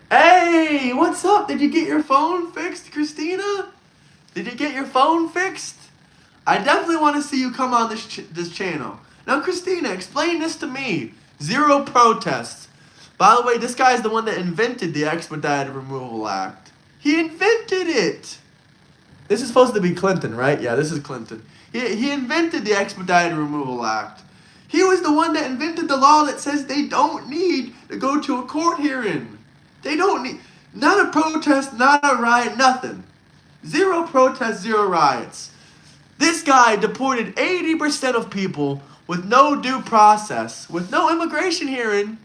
Hey, what's up? Did you get your phone fixed, Christina? Did you get your phone fixed? I definitely want to see you come on this channel. Now, Christina, explain this to me. Zero protests. By the way, this guy's the one that invented the Expedited Removal Act. He invented it. This is supposed to be Clinton, right? Yeah, this is Clinton. He invented the Expedited Removal Act. He was the one that invented the law that says they don't need to go to a court hearing. They don't need, not a protest, not a riot, nothing. Zero protests, zero riots. This guy deported 80% of people with no due process, with no immigration hearing.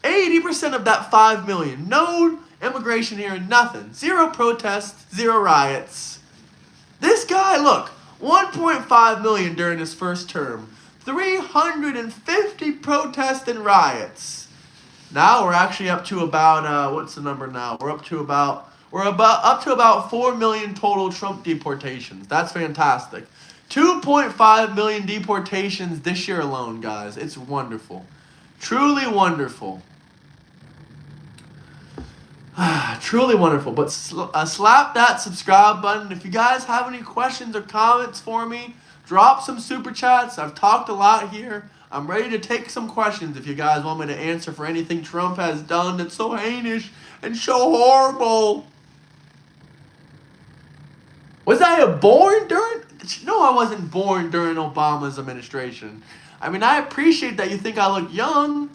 80% of that 5 million. No immigration hearing, nothing. Zero protests, zero riots. This guy, look, 1.5 million during his first term. 350 protests and riots. Now we're actually up to about, what's the number now? We're up to about 4 million total Trump deportations. That's fantastic. 2.5 million deportations this year alone, guys. It's wonderful. Truly wonderful. Truly wonderful. But slap that subscribe button. If you guys have any questions or comments for me, Drop some super chats. I've talked a lot here. I'm ready to take some questions if you guys want me to answer for anything Trump has done that's so heinous and so horrible. Was I born during? No, I wasn't born during Obama's administration. I mean, I appreciate that you think I look young.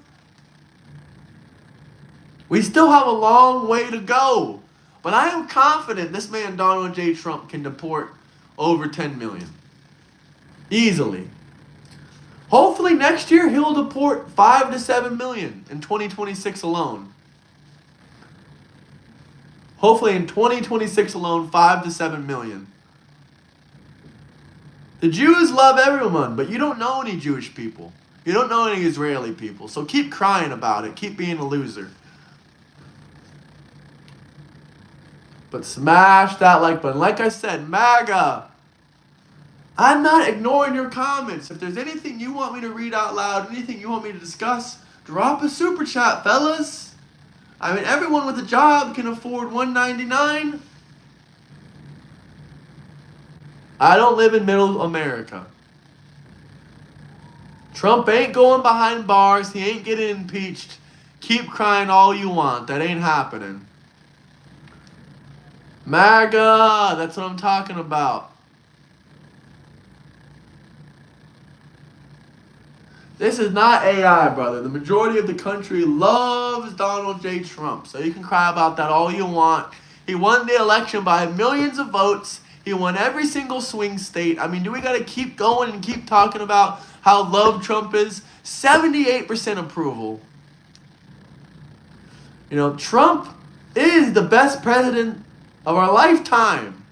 We still have a long way to go. But I am confident this man, Donald J. Trump, can deport over 10 million. Easily. Hopefully next year he'll deport 5 to 7 million in 2026 alone. Hopefully in 2026 alone, 5 to 7 million. The Jews love everyone, but you don't know any Jewish people. You don't know any Israeli people. So keep crying about it. Keep being a loser. But smash that like button. Like I said, MAGA. I'm not ignoring your comments. If there's anything you want me to read out loud, anything you want me to discuss, drop a super chat, fellas. I mean, everyone with a job can afford $1.99. I don't live in middle America. Trump ain't going behind bars. He ain't getting impeached. Keep crying all you want. That ain't happening. MAGA, that's what I'm talking about. This is not AI, brother. The majority of the country loves Donald J. Trump. So you can cry about that all you want. He won the election by millions of votes. He won every single swing state. I mean, do we got to keep going and keep talking about how loved Trump is? 78% approval. You know, Trump is the best president of our lifetime.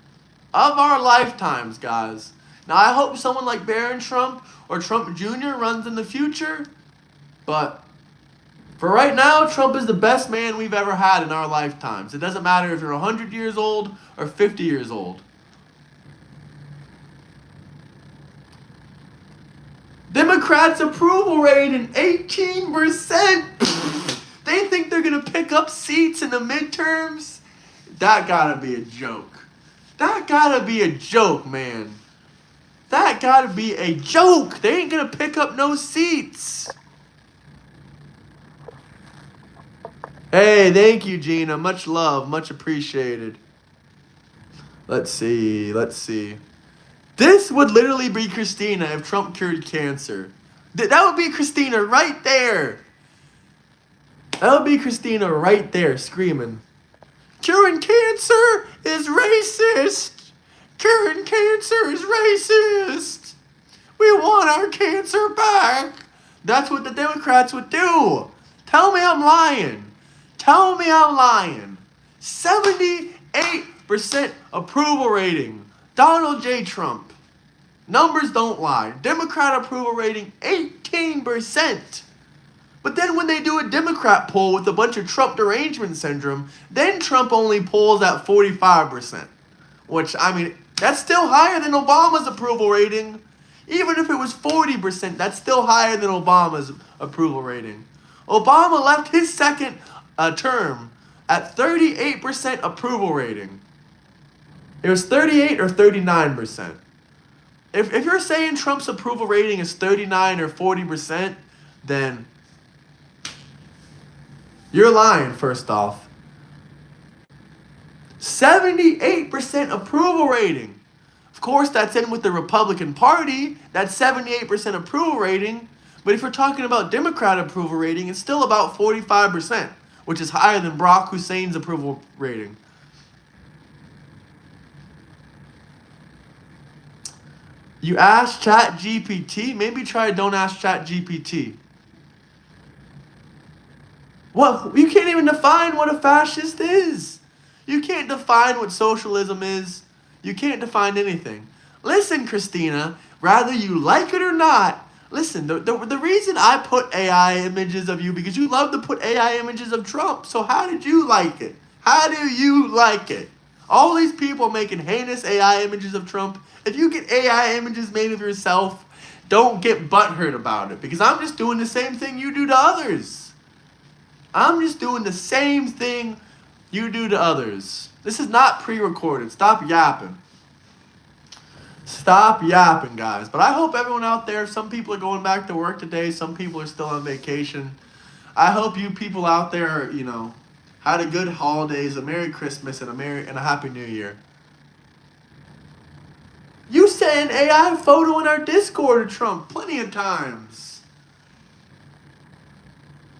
Of our lifetimes, guys. Now, I hope someone like Barron Trump or Trump Jr. runs in the future. But for right now, Trump is the best man we've ever had in our lifetimes. It doesn't matter if you're 100 years old or 50 years old. Democrats' approval rating, 18%. They think they're going to pick up seats in the midterms? That gotta be a joke. That gotta be a joke, man. That gotta be a joke. They ain't gonna pick up no seats. Hey, thank you, Gina. Much love. Much appreciated. Let's see. This would literally be Christina if Trump cured cancer. That would be Christina right there. That would be Christina right there screaming. Curing cancer is racist. Curing cancer is racist. We want our cancer back. That's what the Democrats would do. Tell me I'm lying. 78% approval rating. Donald J. Trump. Numbers don't lie. Democrat approval rating, 18%. But then when they do a Democrat poll with a bunch of Trump derangement syndrome, then Trump only polls at 45%. Which, I mean, that's still higher than Obama's approval rating. Even if it was 40%, that's still higher than Obama's approval rating. Obama left his second term at 38% approval rating. It was 38 or 39%. If you're saying Trump's approval rating is 39 or 40%, then you're lying, first off. 78% approval rating. Of course, that's in with the Republican Party. That's 78% approval rating. But if you're talking about Democrat approval rating, it's still about 45%, which is higher than Barack Hussein's approval rating. You ask ChatGPT? Maybe try don't ask ChatGPT. Well, you can't even define what a fascist is. You can't define what socialism is. You can't define anything. Listen, Christina, whether you like it or not, listen, the reason I put AI images of you, because you love to put AI images of Trump. So how did you like it? How do you like it? All these people making heinous AI images of Trump. If you get AI images made of yourself, don't get butthurt about it. Because I'm just doing the same thing you do to others. I'm just doing the same thing you do to others. This is not pre-recorded. Stop yapping. Stop yapping, guys. But I hope everyone out there, some people are going back to work today, some people are still on vacation. I hope you people out there, had a good holidays, a Merry Christmas, and a Happy New Year. You sent an AI photo in our Discord to Trump plenty of times.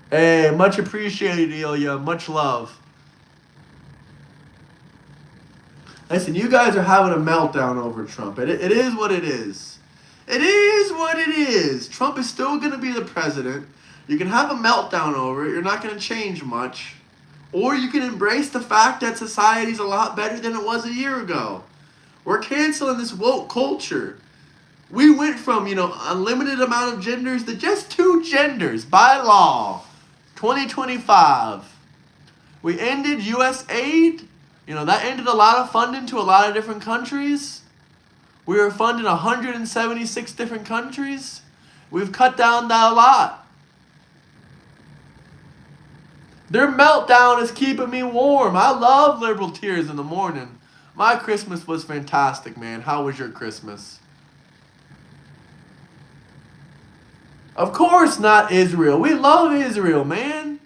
Hey, much appreciated, Ilya. Much love. Listen, you guys are having a meltdown over Trump. It is what it is. It is what it is. Trump is still going to be the president. You can have a meltdown over it. You're not going to change much. Or you can embrace the fact that society's a lot better than it was a year ago. We're canceling this woke culture. We went from, unlimited amount of genders to just 2 genders by law. 2025. We ended U.S. aid. That ended a lot of funding to a lot of different countries. We were funding 176 different countries. We've cut down that a lot. Their meltdown is keeping me warm. I love liberal tears in the morning. My Christmas was fantastic, man. How was your Christmas? Of course not Israel. We love Israel, man.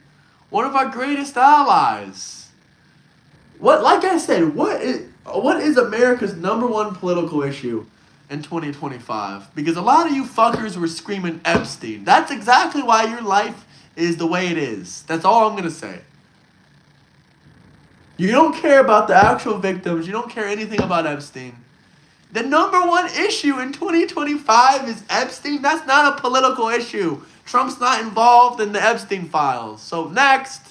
One of our greatest allies. Like I said, what is America's #1 political issue in 2025? Because a lot of you fuckers were screaming Epstein. That's exactly why your life is the way it is. That's all I'm going to say. You don't care about the actual victims. You don't care anything about Epstein. The #1 issue in 2025 is Epstein. That's not a political issue. Trump's not involved in the Epstein files. So next.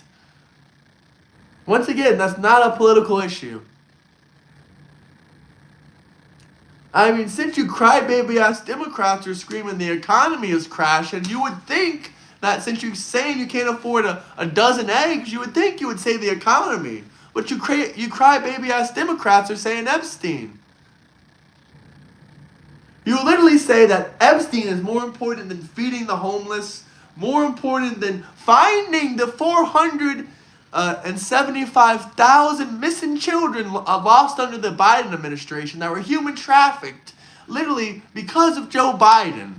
Once again, that's not a political issue. I mean, since you crybaby-ass Democrats are screaming the economy is crashing, you would think that since you're saying you can't afford a dozen eggs, you would think you would save the economy. But you crybaby-ass Democrats are saying Epstein. You literally say that Epstein is more important than feeding the homeless, more important than finding the 475,000 missing children lost under the Biden administration that were human trafficked, literally because of Joe Biden.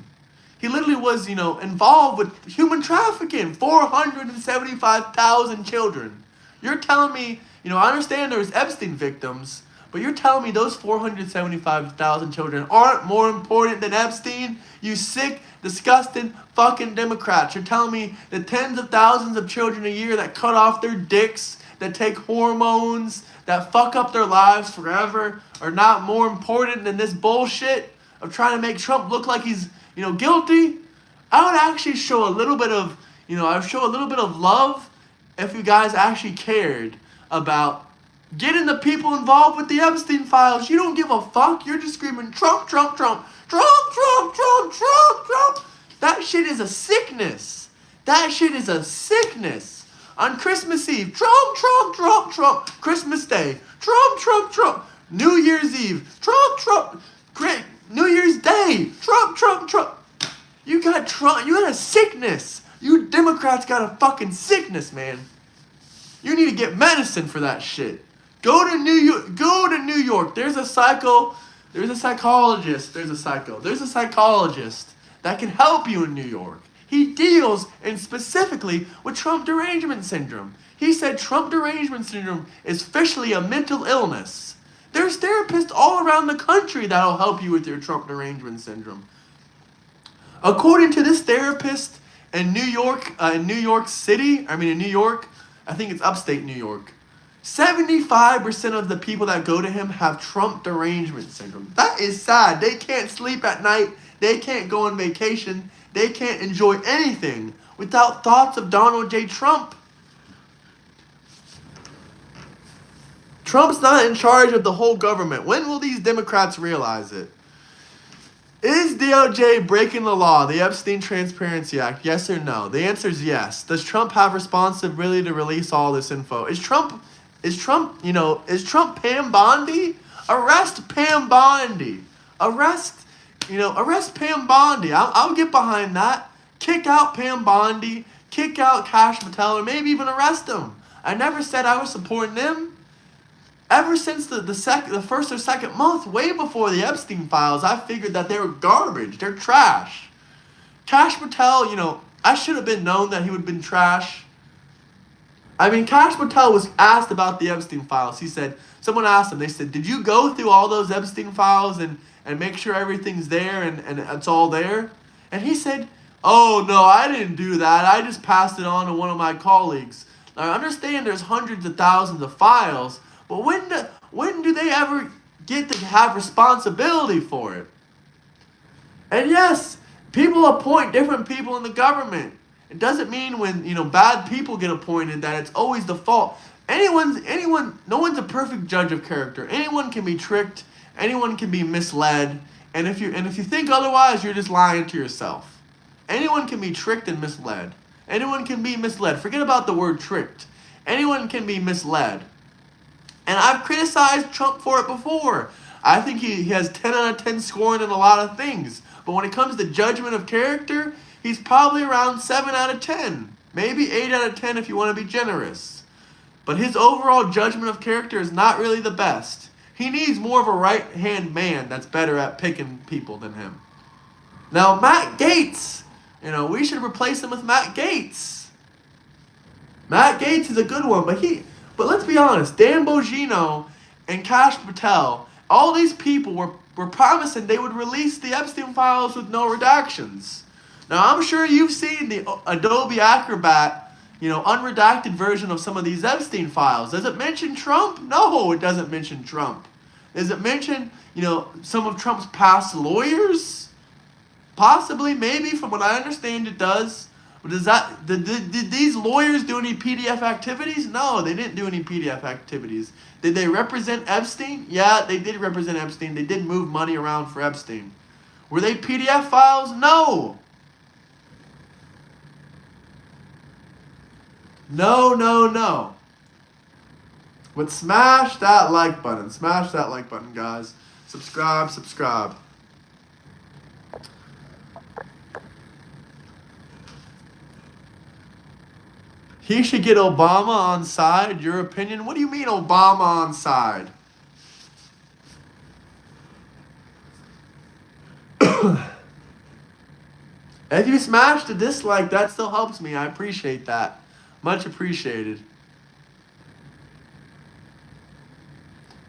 He literally was, involved with human trafficking, 475,000 children. You're telling me, I understand there was Epstein victims, but you're telling me those 475,000 children aren't more important than Epstein? You sick, disgusting fucking Democrats. You're telling me the tens of thousands of children a year that cut off their dicks, that take hormones, that fuck up their lives forever are not more important than this bullshit of trying to make Trump look like he's, guilty? I would actually show a little bit of, I'd show a little bit of love if you guys actually cared about getting the people involved with the Epstein files. You don't give a fuck. You're just screaming Trump, Trump, Trump, Trump, Trump, Trump, Trump, Trump. That shit is a sickness. That shit is a sickness. On Christmas Eve, Trump, Trump, Trump, Trump. Christmas Day, Trump, Trump, Trump. New Year's Eve, Trump, Trump. Great. New Year's Day, Trump, Trump, Trump. You got Trump. You got a sickness. You Democrats got a fucking sickness, man. You need to get medicine for that shit. Go to New York. Go to New York. There's a psychologist that can help you in New York. He deals specifically with Trump derangement syndrome. He said Trump derangement syndrome is officially a mental illness. There's therapists all around the country that'll help you with your Trump derangement syndrome. According to this therapist in New York, in New York, I think it's upstate New York, 75% of the people that go to him have Trump derangement syndrome. That is sad. They can't sleep at night. They can't go on vacation. They can't enjoy anything without thoughts of Donald J. Trump. Trump's not in charge of the whole government. When will these Democrats realize it? Is DOJ breaking the law, the Epstein Transparency Act, yes or no? The answer is yes. Does Trump have responsibility to release all this info? Is Trump Pam Bondi? Arrest Pam Bondi. Arrest Pam Bondi. I'll get behind that. Kick out Pam Bondi. Kick out Kash Patel, or maybe even arrest him. I never said I was supporting them. ever since the first or second month, way before the Epstein files, I figured that they were garbage. They're trash. Kash Patel, you know, I should have been known that he would have been trash. I mean, Kash Patel was asked about the Epstein files. He said, someone asked him, they said, did you go through all those Epstein files and make sure everything's there and it's all there? And he said, oh, no, I didn't do that. I just passed it on to one of my colleagues. Now, I understand there's hundreds of thousands of files, but when do they ever get to have responsibility for it? And yes, people appoint different people in the government. It doesn't mean when, you know, bad people get appointed that it's always the fault. No one's a perfect judge of character. Anyone can be tricked. Anyone can be misled. And if you think otherwise, you're just lying to yourself. Anyone can be tricked and misled. Anyone can be misled. Forget about the word tricked. Anyone can be misled. And I've criticized Trump for it before. I think he has 10 out of 10 scoring in a lot of things. But when it comes to judgment of character, he's probably around 7 out of 10. Maybe 8 out of 10 if you want to be generous. But his overall judgment of character is not really the best. He needs more of a right-hand man that's better at picking people than him. Now, Matt Gaetz, you know, we should replace him with Matt Gaetz. Matt Gaetz is a good one, but let's be honest, Dan Bongino and Kash Patel, all these people were promising they would release the Epstein files with no redactions. Now, I'm sure you've seen the Adobe Acrobat, you know, unredacted version of some of these Epstein files. Does it mention Trump? No, it doesn't mention Trump. Does it mention, you know, some of Trump's past lawyers? Possibly, maybe, from what I understand, it does. But did these lawyers do any PDF activities? No, they didn't do any PDF activities. Did they represent Epstein? Yeah, they did represent Epstein. They did move money around for Epstein. Were they PDF files? No. No. But smash that like button. Smash that like button, guys. Subscribe. He should get Obama on side. Your opinion? What do you mean Obama on side? If you smashed a dislike, that still helps me. I appreciate that. Much appreciated.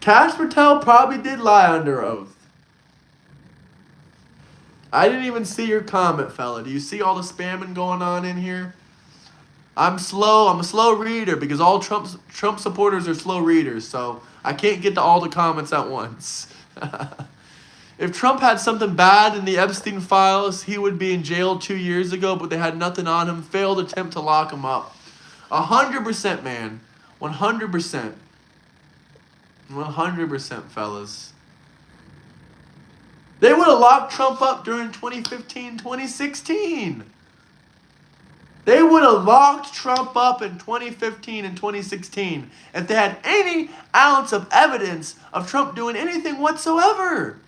Kash Patel probably did lie under oath. I didn't even see your comment, fella. Do you see all the spamming going on in here? I'm slow. I'm a slow reader because all Trump supporters are slow readers, so I can't get to all the comments at once. If Trump had something bad in the Epstein files, he would be in jail 2 years ago, but they had nothing on him. Failed attempt to lock him up. 100%, man. 100%. 100%, fellas. They would have locked Trump up during 2015, 2016. They would have locked Trump up in 2015 and 2016 if they had any ounce of evidence of Trump doing anything whatsoever.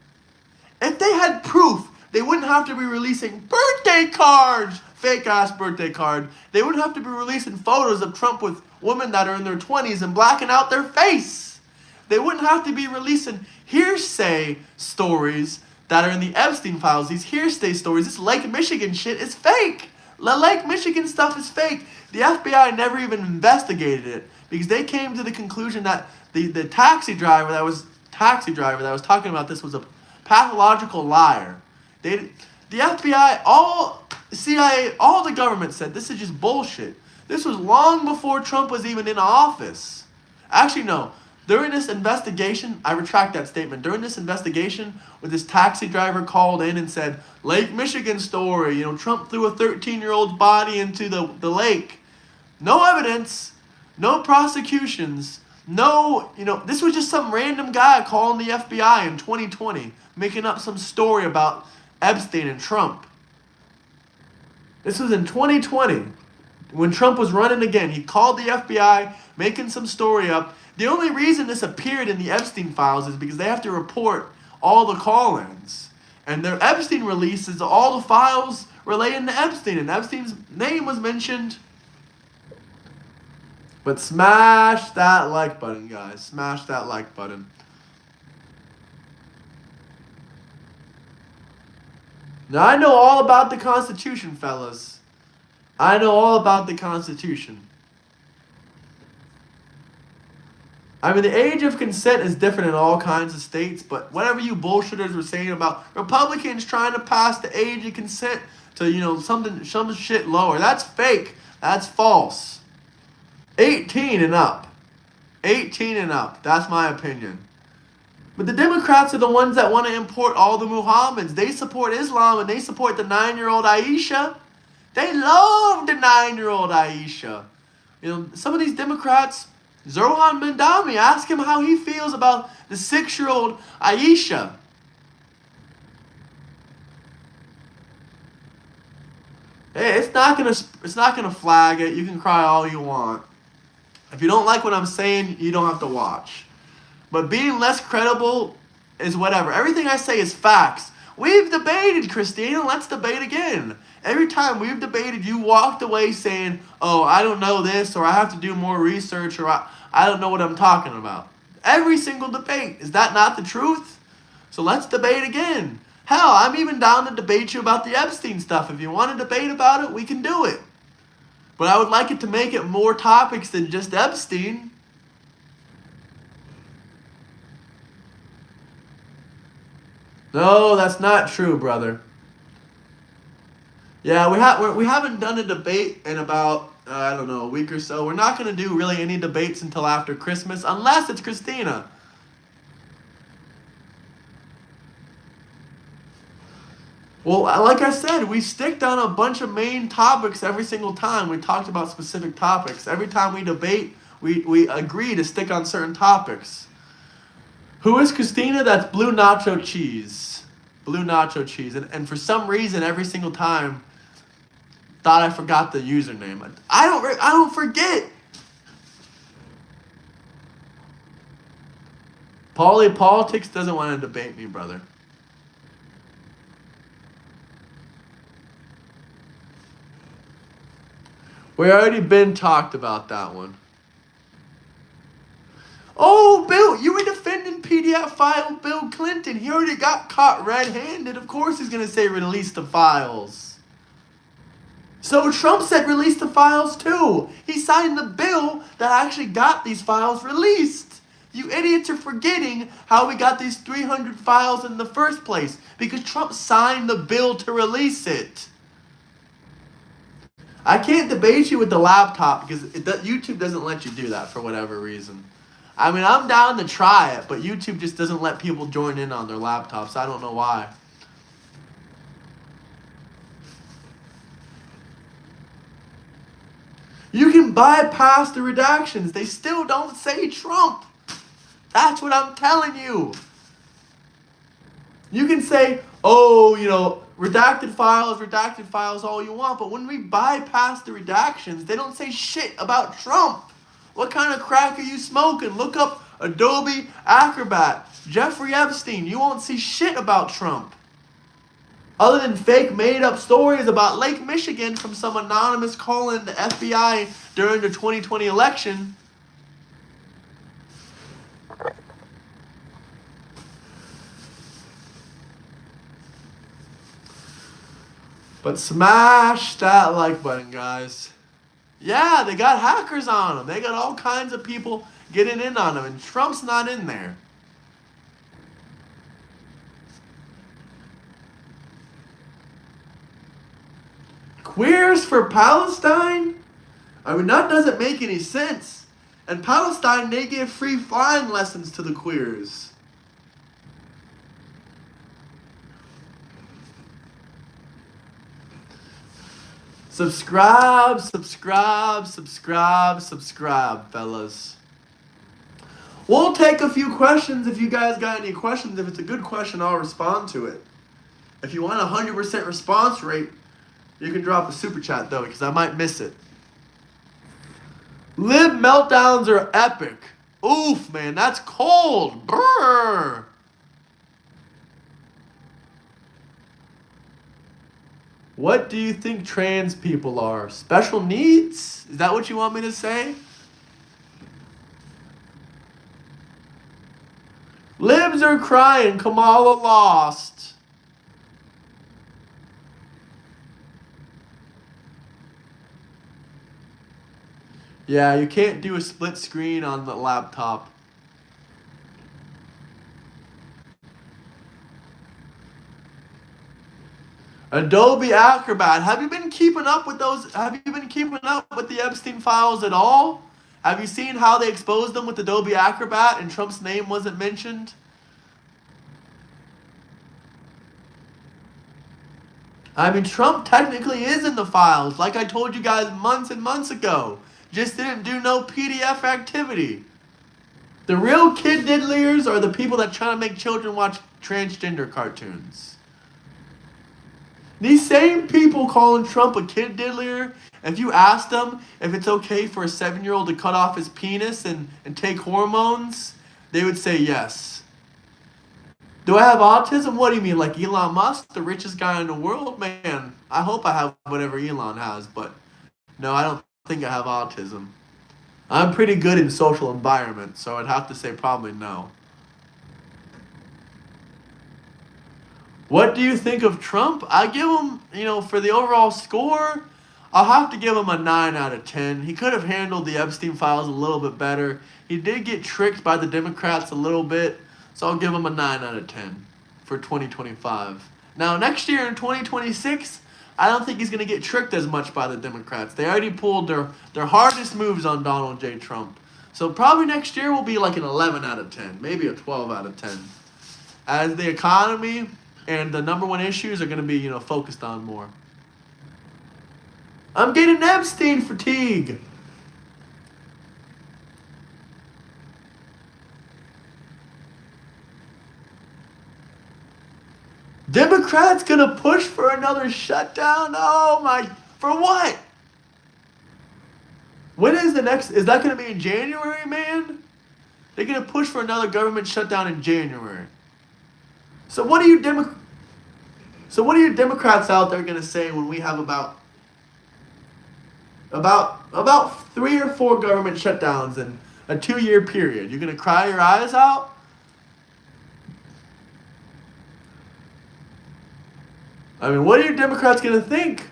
If they had proof, they wouldn't have to be releasing birthday cards, fake-ass birthday card. They wouldn't have to be releasing photos of Trump with women that are in their 20s and blacking out their face. They wouldn't have to be releasing hearsay stories that are in the Epstein files. These hearsay stories, this Lake Michigan shit is fake. The Lake Michigan stuff is fake. The FBI never even investigated it because they came to the conclusion that the taxi driver that was talking about this was a pathological liar. The FBI, all CIA, all the government said this is just bullshit. This was long before Trump was even in office. Actually, no. During this investigation, I retract that statement. During this investigation, when this taxi driver called in and said, Lake Michigan story, you know, Trump threw a 13-year-old's body into the lake. No evidence, no prosecutions, no, you know, this was just some random guy calling the FBI in 2020, making up some story about Epstein and Trump. This was in 2020, when Trump was running again. He called the FBI, making some story up. The only reason this appeared in the Epstein files is because they have to report all the call-ins. And their Epstein release is all the files relating to Epstein. And Epstein's name was mentioned But smash that like button, guys. Smash that like button. Now, I know all about the Constitution, fellas. I know all about the Constitution. I mean, the age of consent is different in all kinds of states, but whatever you bullshitters were saying about Republicans trying to pass the age of consent to, some shit lower, that's fake. That's false. 18 and up. 18 and up. That's my opinion. But the Democrats are the ones that want to import all the Muhammads. They support Islam and they support the 9-year-old Aisha. They love the 9-year-old Aisha. Some of these Democrats, Zohan Mandami, ask him how he feels about the 6-year-old Aisha. Hey, it's not gonna flag it. You can cry all you want. If you don't like what I'm saying, you don't have to watch. But being less credible is whatever. Everything I say is facts. We've debated, Christina. Let's debate again. Every time we've debated, you walked away saying, oh, I don't know this, or I have to do more research, or I don't know what I'm talking about. Every single debate. Is that not the truth? So let's debate again. Hell, I'm even down to debate you about the Epstein stuff. If you want to debate about it, we can do it. But I would like it to make it more topics than just Epstein. No, that's not true, brother. Yeah, we haven't done a debate in about, a week or so. We're not going to do really any debates until after Christmas, unless it's Christina. Well, like I said, we sticked on a bunch of main topics every single time. We talked about specific topics. Every time we debate, we agree to stick on certain topics. Who is Christina? That's Blue Nacho Cheese. Blue Nacho Cheese. And for some reason, every single time, thought I forgot the username. I don't forget. Politics doesn't want to debate me, brother. We already been talked about that one. Oh, Bill, you were defending PDF file Bill Clinton. He already got caught red-handed. Of course he's going to say release the files. So Trump said release the files too. He signed the bill that actually got these files released. You idiots are forgetting how we got these 300 files in the first place. Because Trump signed the bill to release it. I can't debate you with the laptop because YouTube doesn't let you do that for whatever reason. I mean, I'm down to try it, but YouTube just doesn't let people join in on their laptops. I don't know why. You can bypass the redactions. They still don't say Trump. That's what I'm telling you. You can say, oh, redacted files all you want, but when we bypass the redactions, they don't say shit about Trump. What kind of crack are you smoking? Look up Adobe Acrobat, Jeffrey Epstein. You won't see shit about Trump. Other than fake made-up stories about Lake Michigan from some anonymous calling the FBI during the 2020 election. But smash that like button, guys. Yeah, they got hackers on them. They got all kinds of people getting in on them, and Trump's not in there. Queers for Palestine? I mean, that doesn't make any sense. In Palestine, they give free flying lessons to the queers. Subscribe, fellas. We'll take a few questions if you guys got any questions. If it's a good question, I'll respond to it. If you want a 100% response rate, you can drop a super chat, though, because I might miss it. Lib meltdowns are epic. Oof, man, that's cold. Brr. What do you think trans people are? Special needs? Is that what you want me to say? Dems are crying. Kamala lost. Yeah, you can't do a split screen on the laptop. Adobe Acrobat. Have you been keeping up with those? Have you been keeping up with the Epstein files at all? Have you seen how they exposed them with Adobe Acrobat and Trump's name wasn't mentioned? I mean, Trump technically is in the files, like I told you guys months and months ago. Just didn't do no PDF activity. The real kid diddlers are the people that try to make children watch transgender cartoons. These same people calling Trump a kid diddler, if you ask them if it's okay for a 7-year-old to cut off his penis and take hormones, they would say yes. Do I have autism? What do you mean, like Elon Musk, the richest guy in the world? Man, I hope I have whatever Elon has, but no, I don't think I have autism. I'm pretty good in social environments, so I'd have to say probably no. What do you think of Trump? I give him, for the overall score, I'll have to give him a 9 out of 10. He could have handled the Epstein files a little bit better. He did get tricked by the Democrats a little bit, so I'll give him a 9 out of 10 for 2025. Now, next year in 2026, I don't think he's going to get tricked as much by the Democrats. They already pulled their hardest moves on Donald J. Trump. So probably next year will be like an 11 out of 10, maybe a 12 out of 10. As the economy and the number one issues are going to be, focused on more. I'm getting Epstein fatigue. Democrats gonna push for another shutdown? Oh my, for what? When is the next, is that gonna be in January, man? They're gonna push for another government shutdown in January. So what are you Democrats out there gonna say when we have about 3 or 4 government shutdowns in a 2-year period? You're gonna cry your eyes out? I mean, what are you Democrats gonna think?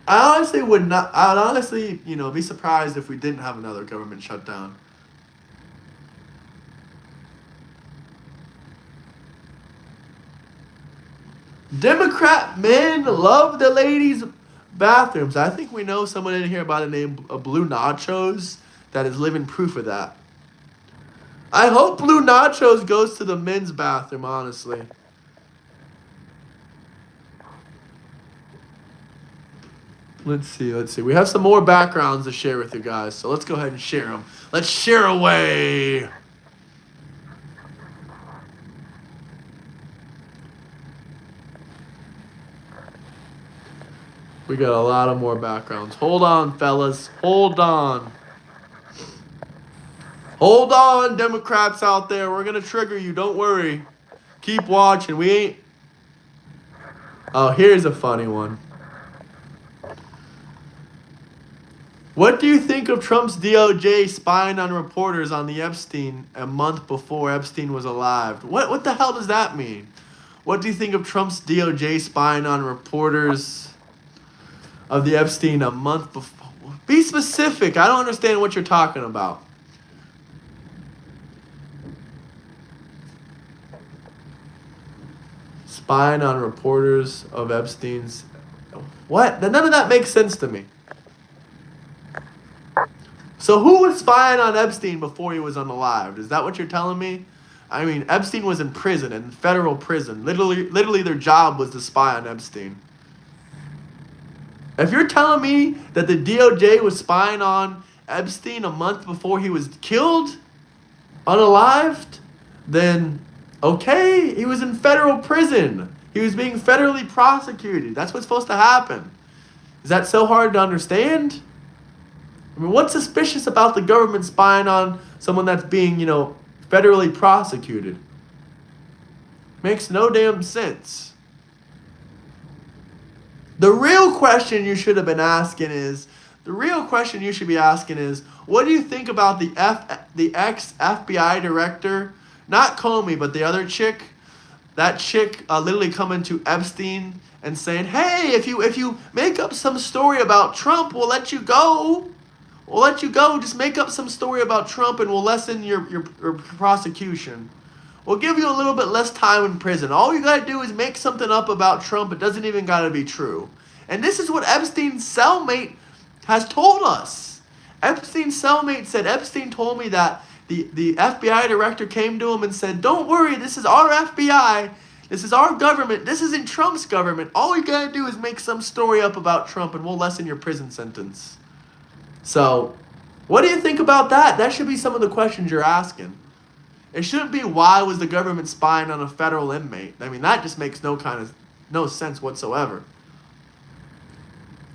I honestly would not. I'd honestly, be surprised if we didn't have another government shutdown. Democrat men love the ladies' bathrooms. I think we know someone in here by the name of Blue Nachos that is living proof of that. I hope Blue Nachos goes to the men's bathroom, honestly. Let's see. We have some more backgrounds to share with you guys, so let's go ahead and share them. Let's share away. We got a lot of more backgrounds. Hold on, fellas. Hold on. Hold on, Democrats out there. We're going to trigger you. Don't worry. Keep watching. We ain't... Oh, here's a funny one. What do you think of Trump's DOJ spying on reporters on the Epstein a month before Epstein was alive? What the hell does that mean? What do you think of Trump's DOJ spying on reporters of the Epstein a month before? Be specific. I don't understand what you're talking about. Spying on reporters of Epstein's... What? None of that makes sense to me. So who was spying on Epstein before he was unalive? Is that what you're telling me? I mean, Epstein was in prison, in federal prison. Literally their job was to spy on Epstein. If you're telling me that the DOJ was spying on Epstein a month before he was killed, unalived, then okay, he was in federal prison. He was being federally prosecuted. That's what's supposed to happen. Is that so hard to understand? I mean, what's suspicious about the government spying on someone that's being, federally prosecuted? Makes no damn sense. The real question you should be asking is, what do you think about the ex-FBI director not Comey, but the other chick, that chick literally coming to Epstein and saying, hey, if you make up some story about Trump, we'll let you go. We'll let you go. Just make up some story about Trump and we'll lessen your prosecution. We'll give you a little bit less time in prison. All you got to do is make something up about Trump. It doesn't even got to be true. And this is what Epstein's cellmate has told us. Epstein's cellmate said, Epstein told me that the FBI director came to him and said, don't worry, this is our FBI. This is our government. This isn't Trump's government. All you got to do is make some story up about Trump and we'll lessen your prison sentence. So, what do you think about that? That should be some of the questions you're asking. It shouldn't be why was the government spying on a federal inmate. I mean, that just makes no sense whatsoever.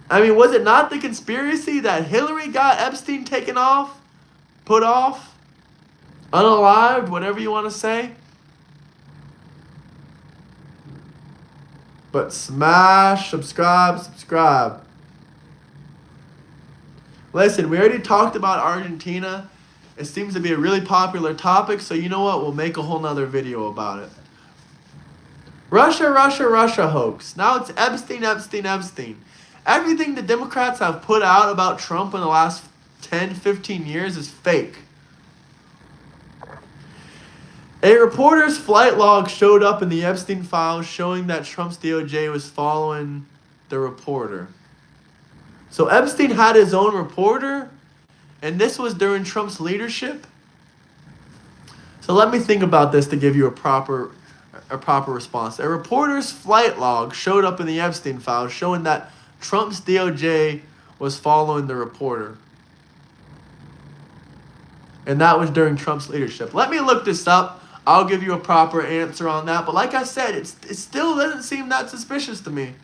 I mean, was it not the conspiracy that Hillary got Epstein taken off, put off, unalived, whatever you want to say? But smash, subscribe. Listen, we already talked about Argentina. It seems to be a really popular topic, so you know what? We'll make a whole nother video about it. Russia hoax. Now it's Epstein. Everything the Democrats have put out about Trump in the last 10, 15 years is fake. A reporter's flight log showed up in the Epstein files showing that Trump's DOJ was following the reporter. So Epstein had his own reporter? And this was during Trump's leadership? So let me think about this to give you a proper response. A reporter's flight log showed up in the Epstein files showing that Trump's DOJ was following the reporter. And that was during Trump's leadership. Let me look this up. I'll give you a proper answer on that. But like I said, it still doesn't seem that suspicious to me.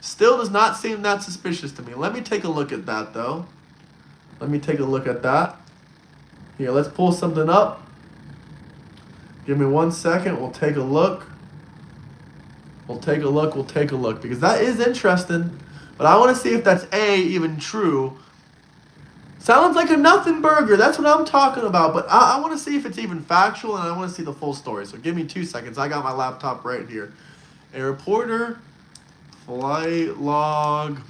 Still does not seem that suspicious to me. Let me take a look at that, though. Let me take a look at that. Here, let's pull something up. Give me 1 second. We'll take a look. We'll take a look. Because that is interesting. But I want to see if that's even true. Sounds like a nothing burger. That's what I'm talking about. But I want to see if it's even factual. And I want to see the full story. So give me 2 seconds. I got my laptop right here. A reporter flight log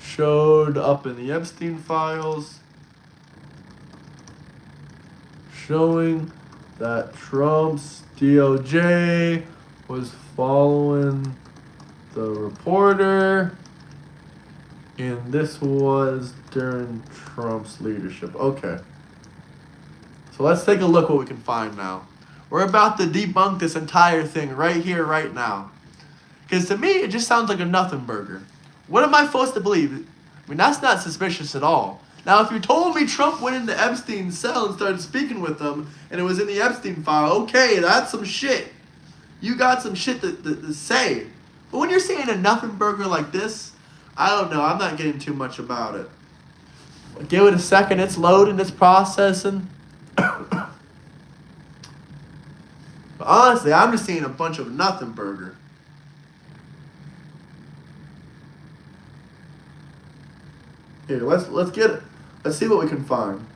showed up in the Epstein files showing that Trump's DOJ was following the reporter, and this was during Trump's leadership. Okay. So let's take a look what we can find now. We're about to debunk this entire thing right here, right now. Because to me, it just sounds like a nothing burger. What am I supposed to believe? I mean, that's not suspicious at all. Now, if you told me Trump went into Epstein's cell and started speaking with them, and it was in the Epstein file, okay, that's some shit. You got some shit to say. But when you're saying a nothing burger like this, I don't know. I'm not getting too much about it. Give it a second. It's loading. It's processing. But honestly, I'm just seeing a bunch of nothing burger. Here, let's see what we can find.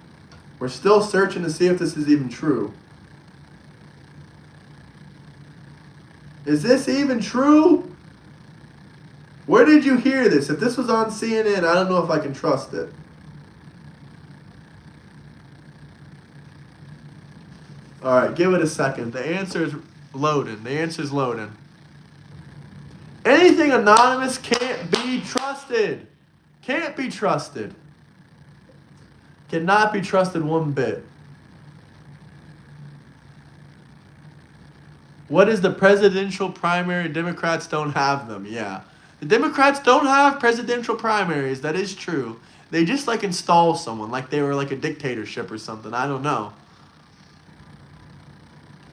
We're still searching to see if this is even true. Is this even true? Where did you hear this? If this was on CNN, I don't know if I can trust it. All right, give it a second. The answer is loading. Anything anonymous can't be trusted. Can't be trusted. Cannot be trusted one bit. What is the presidential primary? Democrats don't have them. Yeah. The Democrats don't have presidential primaries. That is true. They just like install someone like they were like a dictatorship or something. I don't know.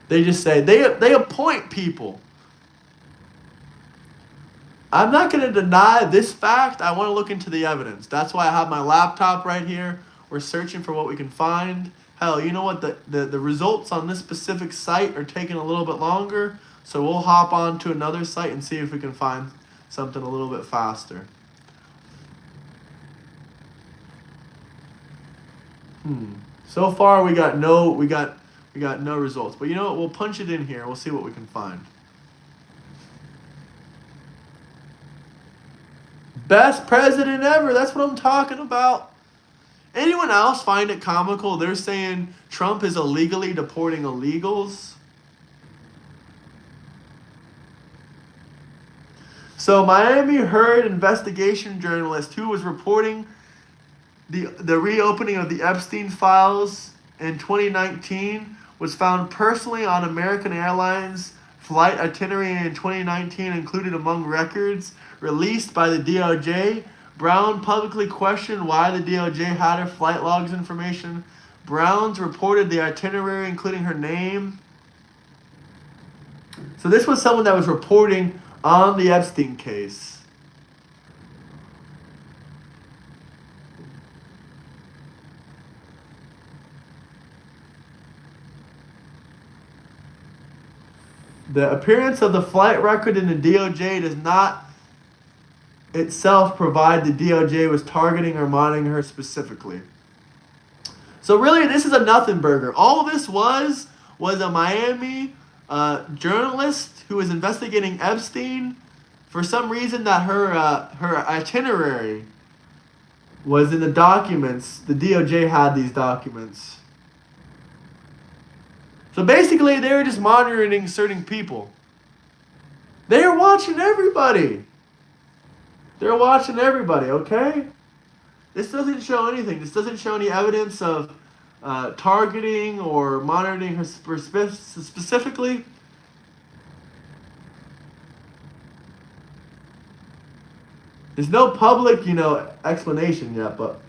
They just say they appoint people. I'm not going to deny this fact. I want to look into the evidence. That's why I have my laptop right here. We're searching for what we can find. Hell, you know what? The results on this specific site are taking a little bit longer. So we'll hop on to another site and see if we can find something a little bit faster. So far, we got no results. But you know what? We'll punch it in here. We'll see what we can find. Best president ever. That's what I'm talking about. Anyone else find it comical? They're saying Trump is illegally deporting illegals. So Miami Herald investigation journalist who was reporting the reopening of the Epstein files in 2019 was found personally on American Airlines flight itinerary in 2019 included among records released by the DOJ. Brown publicly questioned why the DOJ had her flight logs information. Brown's reported the itinerary including her name. So this was someone that was reporting on the Epstein case. The appearance of the flight record in the DOJ does not itself provide the DOJ was targeting or monitoring her specifically. So really, this is a nothing burger. All this was a Miami journalist who was investigating Epstein. For some reason that her itinerary was in the documents. The DOJ had these documents. So basically, they were just monitoring certain people. They were watching everybody. They're watching everybody, okay? This doesn't show anything. This doesn't show any evidence of targeting or monitoring her specifically. There's no public, explanation yet, but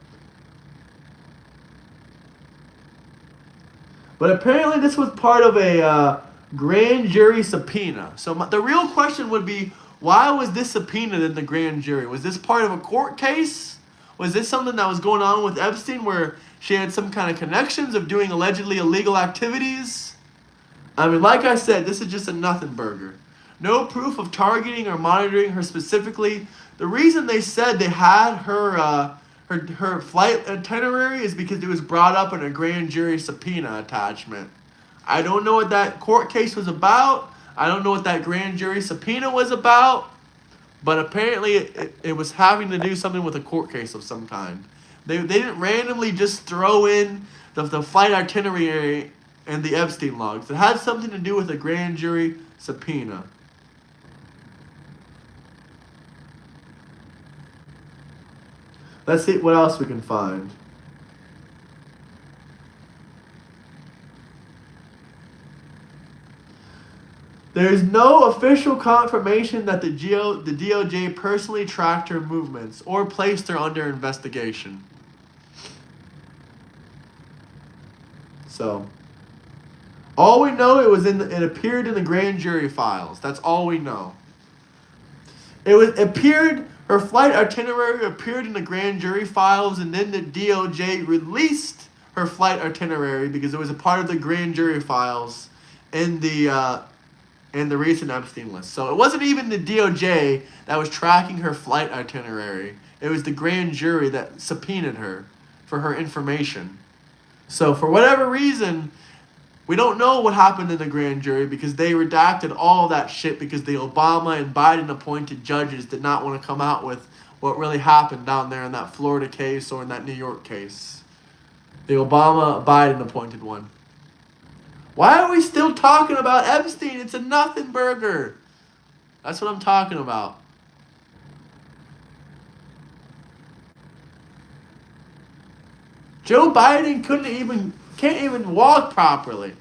apparently this was part of a grand jury subpoena. So the real question would be, why was this subpoenaed in the grand jury? Was this part of a court case? Was this something that was going on with Epstein where she had some kind of connections of doing allegedly illegal activities? I mean, like I said, this is just a nothing burger. No proof of targeting or monitoring her specifically. The reason they said they had her flight itinerary is because it was brought up in a grand jury subpoena attachment. I don't know what that court case was about. I don't know what that grand jury subpoena was about. But apparently it was having to do something with a court case of some kind. They didn't randomly just throw in the flight itinerary and the Epstein logs. It had something to do with a grand jury subpoena. Let's see what else we can find. There is no official confirmation that the DOJ personally tracked her movements or placed her under investigation. So, all we know it appeared in the grand jury files. That's all we know. Her flight itinerary appeared in the grand jury files, and then the DOJ released her flight itinerary because it was a part of the grand jury files in the recent Epstein list. So it wasn't even the DOJ that was tracking her flight itinerary. It was the grand jury that subpoenaed her for her information. So for whatever reason, we don't know what happened in the grand jury because they redacted all of that shit because the Obama and Biden appointed judges did not want to come out with what really happened down there in that Florida case or in that New York case. The Obama-Biden appointed one. Why are we still talking about Epstein? It's a nothing burger. That's what I'm talking about. Joe Biden can't even walk properly.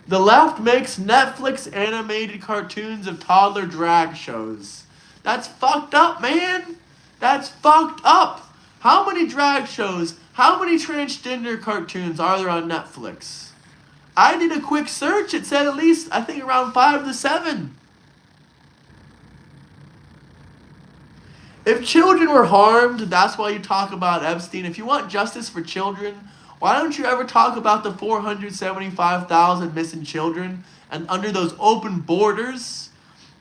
The left makes Netflix animated cartoons of toddler drag shows. That's fucked up, man. That's fucked up. How many drag shows, how many transgender cartoons are there on Netflix? I did a quick search. It said at least, I think, around 5 to 7. If children were harmed, that's why you talk about Epstein. If you want justice for children, why don't you ever talk about the 475,000 missing children and under those open borders?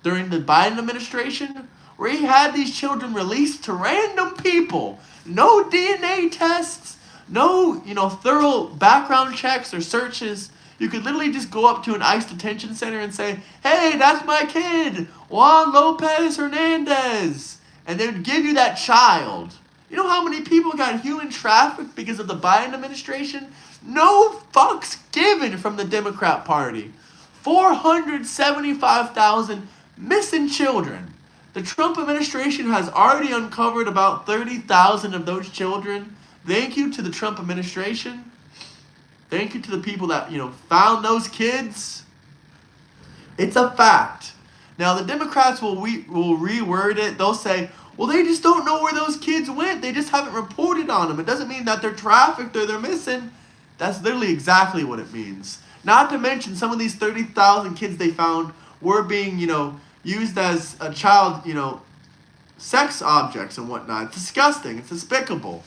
during the Biden administration, where he had these children released to random people. No DNA tests, no, thorough background checks or searches. You could literally just go up to an ICE detention center and say, hey, that's my kid, Juan Lopez Hernandez. And they would give you that child. You know how many people got human trafficked because of the Biden administration? No fucks given from the Democrat Party. 475,000 missing children. The Trump administration has already uncovered about 30,000 of those children. Thank you to the Trump administration. Thank you to the people that, found those kids. It's a fact. Now, the Democrats will reword it. They'll say, well, they just don't know where those kids went. They just haven't reported on them. It doesn't mean that they're trafficked or they're missing. That's literally exactly what it means. Not to mention, some of these 30,000 kids they found were being, used as a child, sex objects and whatnot. It's disgusting. It's despicable.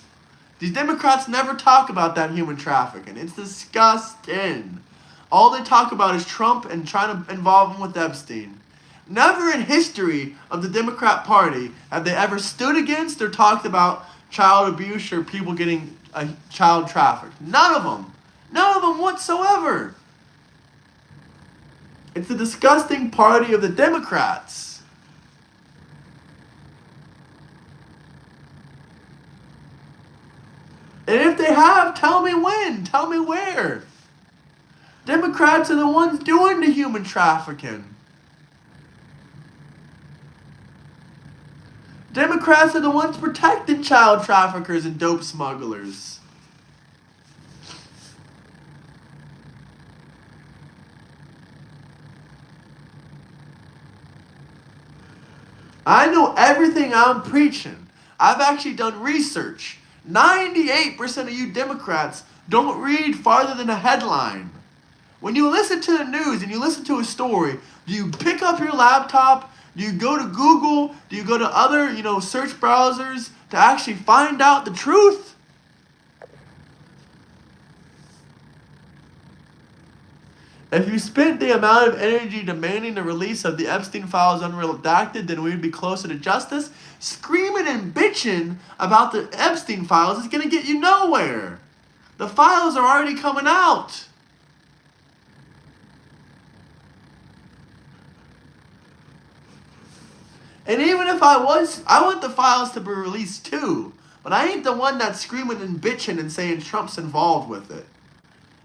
These Democrats never talk about that human trafficking. It's disgusting. All they talk about is Trump and trying to involve him with Epstein. Never in history of the Democrat Party have they ever stood against or talked about child abuse or people getting a child trafficked. None of them. None of them whatsoever. It's the disgusting party of the Democrats. And if they have, tell me when. Tell me where. Democrats are the ones doing the human trafficking. Democrats are the ones protecting child traffickers and dope smugglers. I know everything I'm preaching. I've actually done research. 98% of you Democrats don't read farther than a headline. When you listen to the news and you listen to a story, do you pick up your laptop? Do you go to Google? Do you go to other, search browsers to actually find out the truth? If you spent the amount of energy demanding the release of the Epstein files unredacted, then we would be closer to justice. Screaming and bitching about the Epstein files is going to get you nowhere. The files are already coming out. And even if I want the files to be released too. But I ain't the one that's screaming and bitching and saying Trump's involved with it.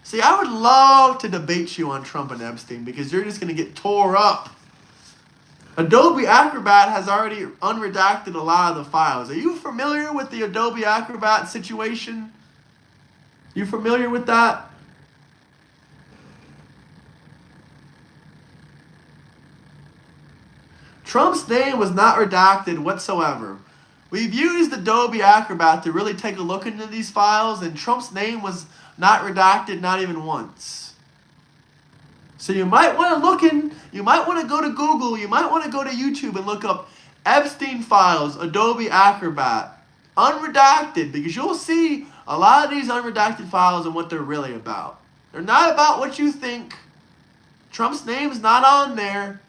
See, I would love to debate you on Trump and Epstein because you're just going to get tore up. Adobe Acrobat has already unredacted a lot of the files. Are you familiar with the Adobe Acrobat situation? You familiar with that? Trump's name was not redacted whatsoever. We've used Adobe Acrobat to really take a look into these files, and Trump's name was not redacted, not even once. So you might want to go to Google, you might want to go to YouTube and look up Epstein files, Adobe Acrobat, unredacted, because you'll see a lot of these unredacted files and what they're really about. They're not about what you think. Trump's name's not on there.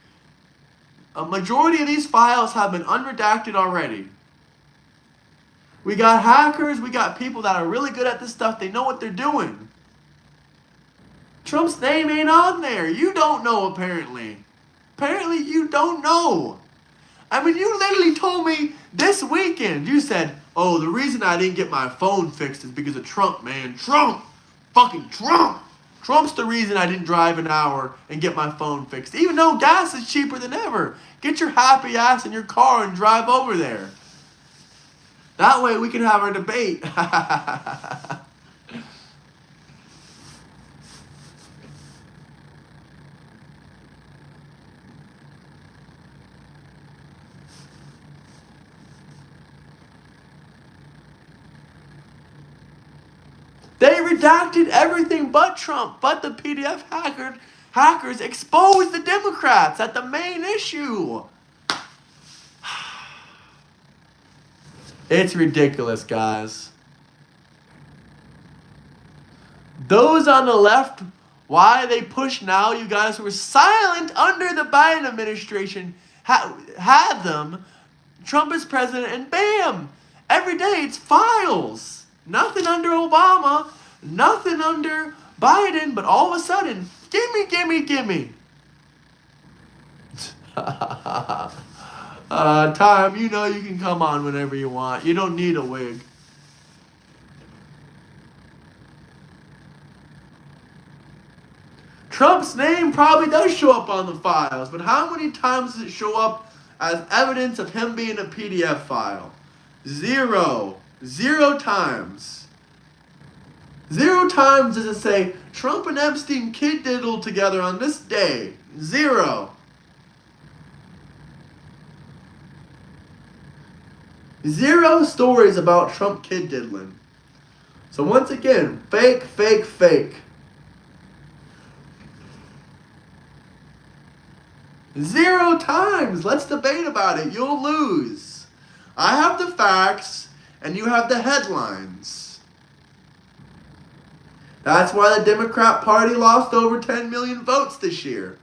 A majority of these files have been unredacted already. We got hackers, we got people that are really good at this stuff. They know what they're doing. Trump's name ain't on there. You don't know, apparently. Apparently, you don't know. I mean, you literally told me this weekend. You said, oh, the reason I didn't get my phone fixed is because of Trump, man. Trump. Fucking Trump. Trump's the reason I didn't drive an hour and get my phone fixed. Even though gas is cheaper than ever. Get your happy ass in your car and drive over there. That way we can have our debate. They redacted everything but Trump, but the PDF hackers exposed the Democrats at the main issue. It's ridiculous, guys. Those on the left, why they push now, you guys who were silent under the Biden administration, had them. Trump is president, and bam! Every day it's files. Nothing under Obama, nothing under Biden, but all of a sudden, gimme, gimme, gimme. Time, you know you can come on whenever you want. You don't need a wig. Trump's name probably does show up on the files, but how many times does it show up as evidence of him being a PDF file? 0. 0 times. 0 times does it say Trump and Epstein kid diddled together on this day. 0. 0 stories about Trump kid diddling. So once again, fake, fake, fake. 0 times. Let's debate about it. You'll lose. I have the facts, and you have the headlines. That's why the Democrat Party lost over 10 million votes this year.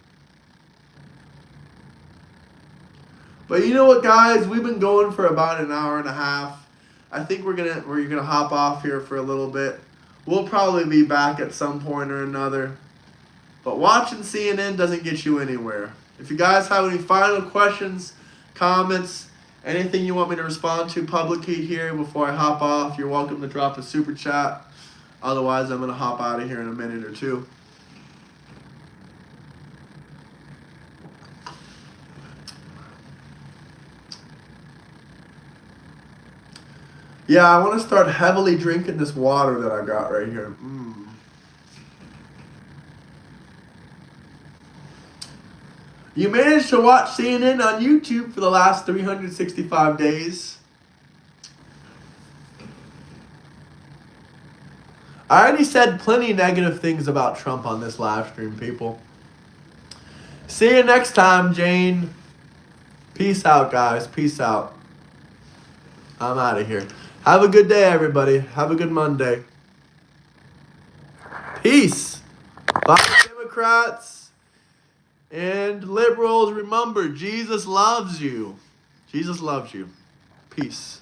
But you know what, guys? We've been going for about an hour and a half. I think we're gonna hop off here for a little bit. We'll probably be back at some point or another. But watching CNN doesn't get you anywhere. If you guys have any final questions, comments, anything you want me to respond to publicly here before I hop off, you're welcome to drop a super chat. Otherwise, I'm going to hop out of here in a minute or two. Yeah, I want to start heavily drinking this water that I got right here. You managed to watch CNN on YouTube for the last 365 days. I already said plenty negative things about Trump on this live stream, people. See you next time, Jane. Peace out, guys. Peace out. I'm out of here. Have a good day, everybody. Have a good Monday. Peace. Bye, Democrats. And liberals, remember, Jesus loves you. Jesus loves you. Peace.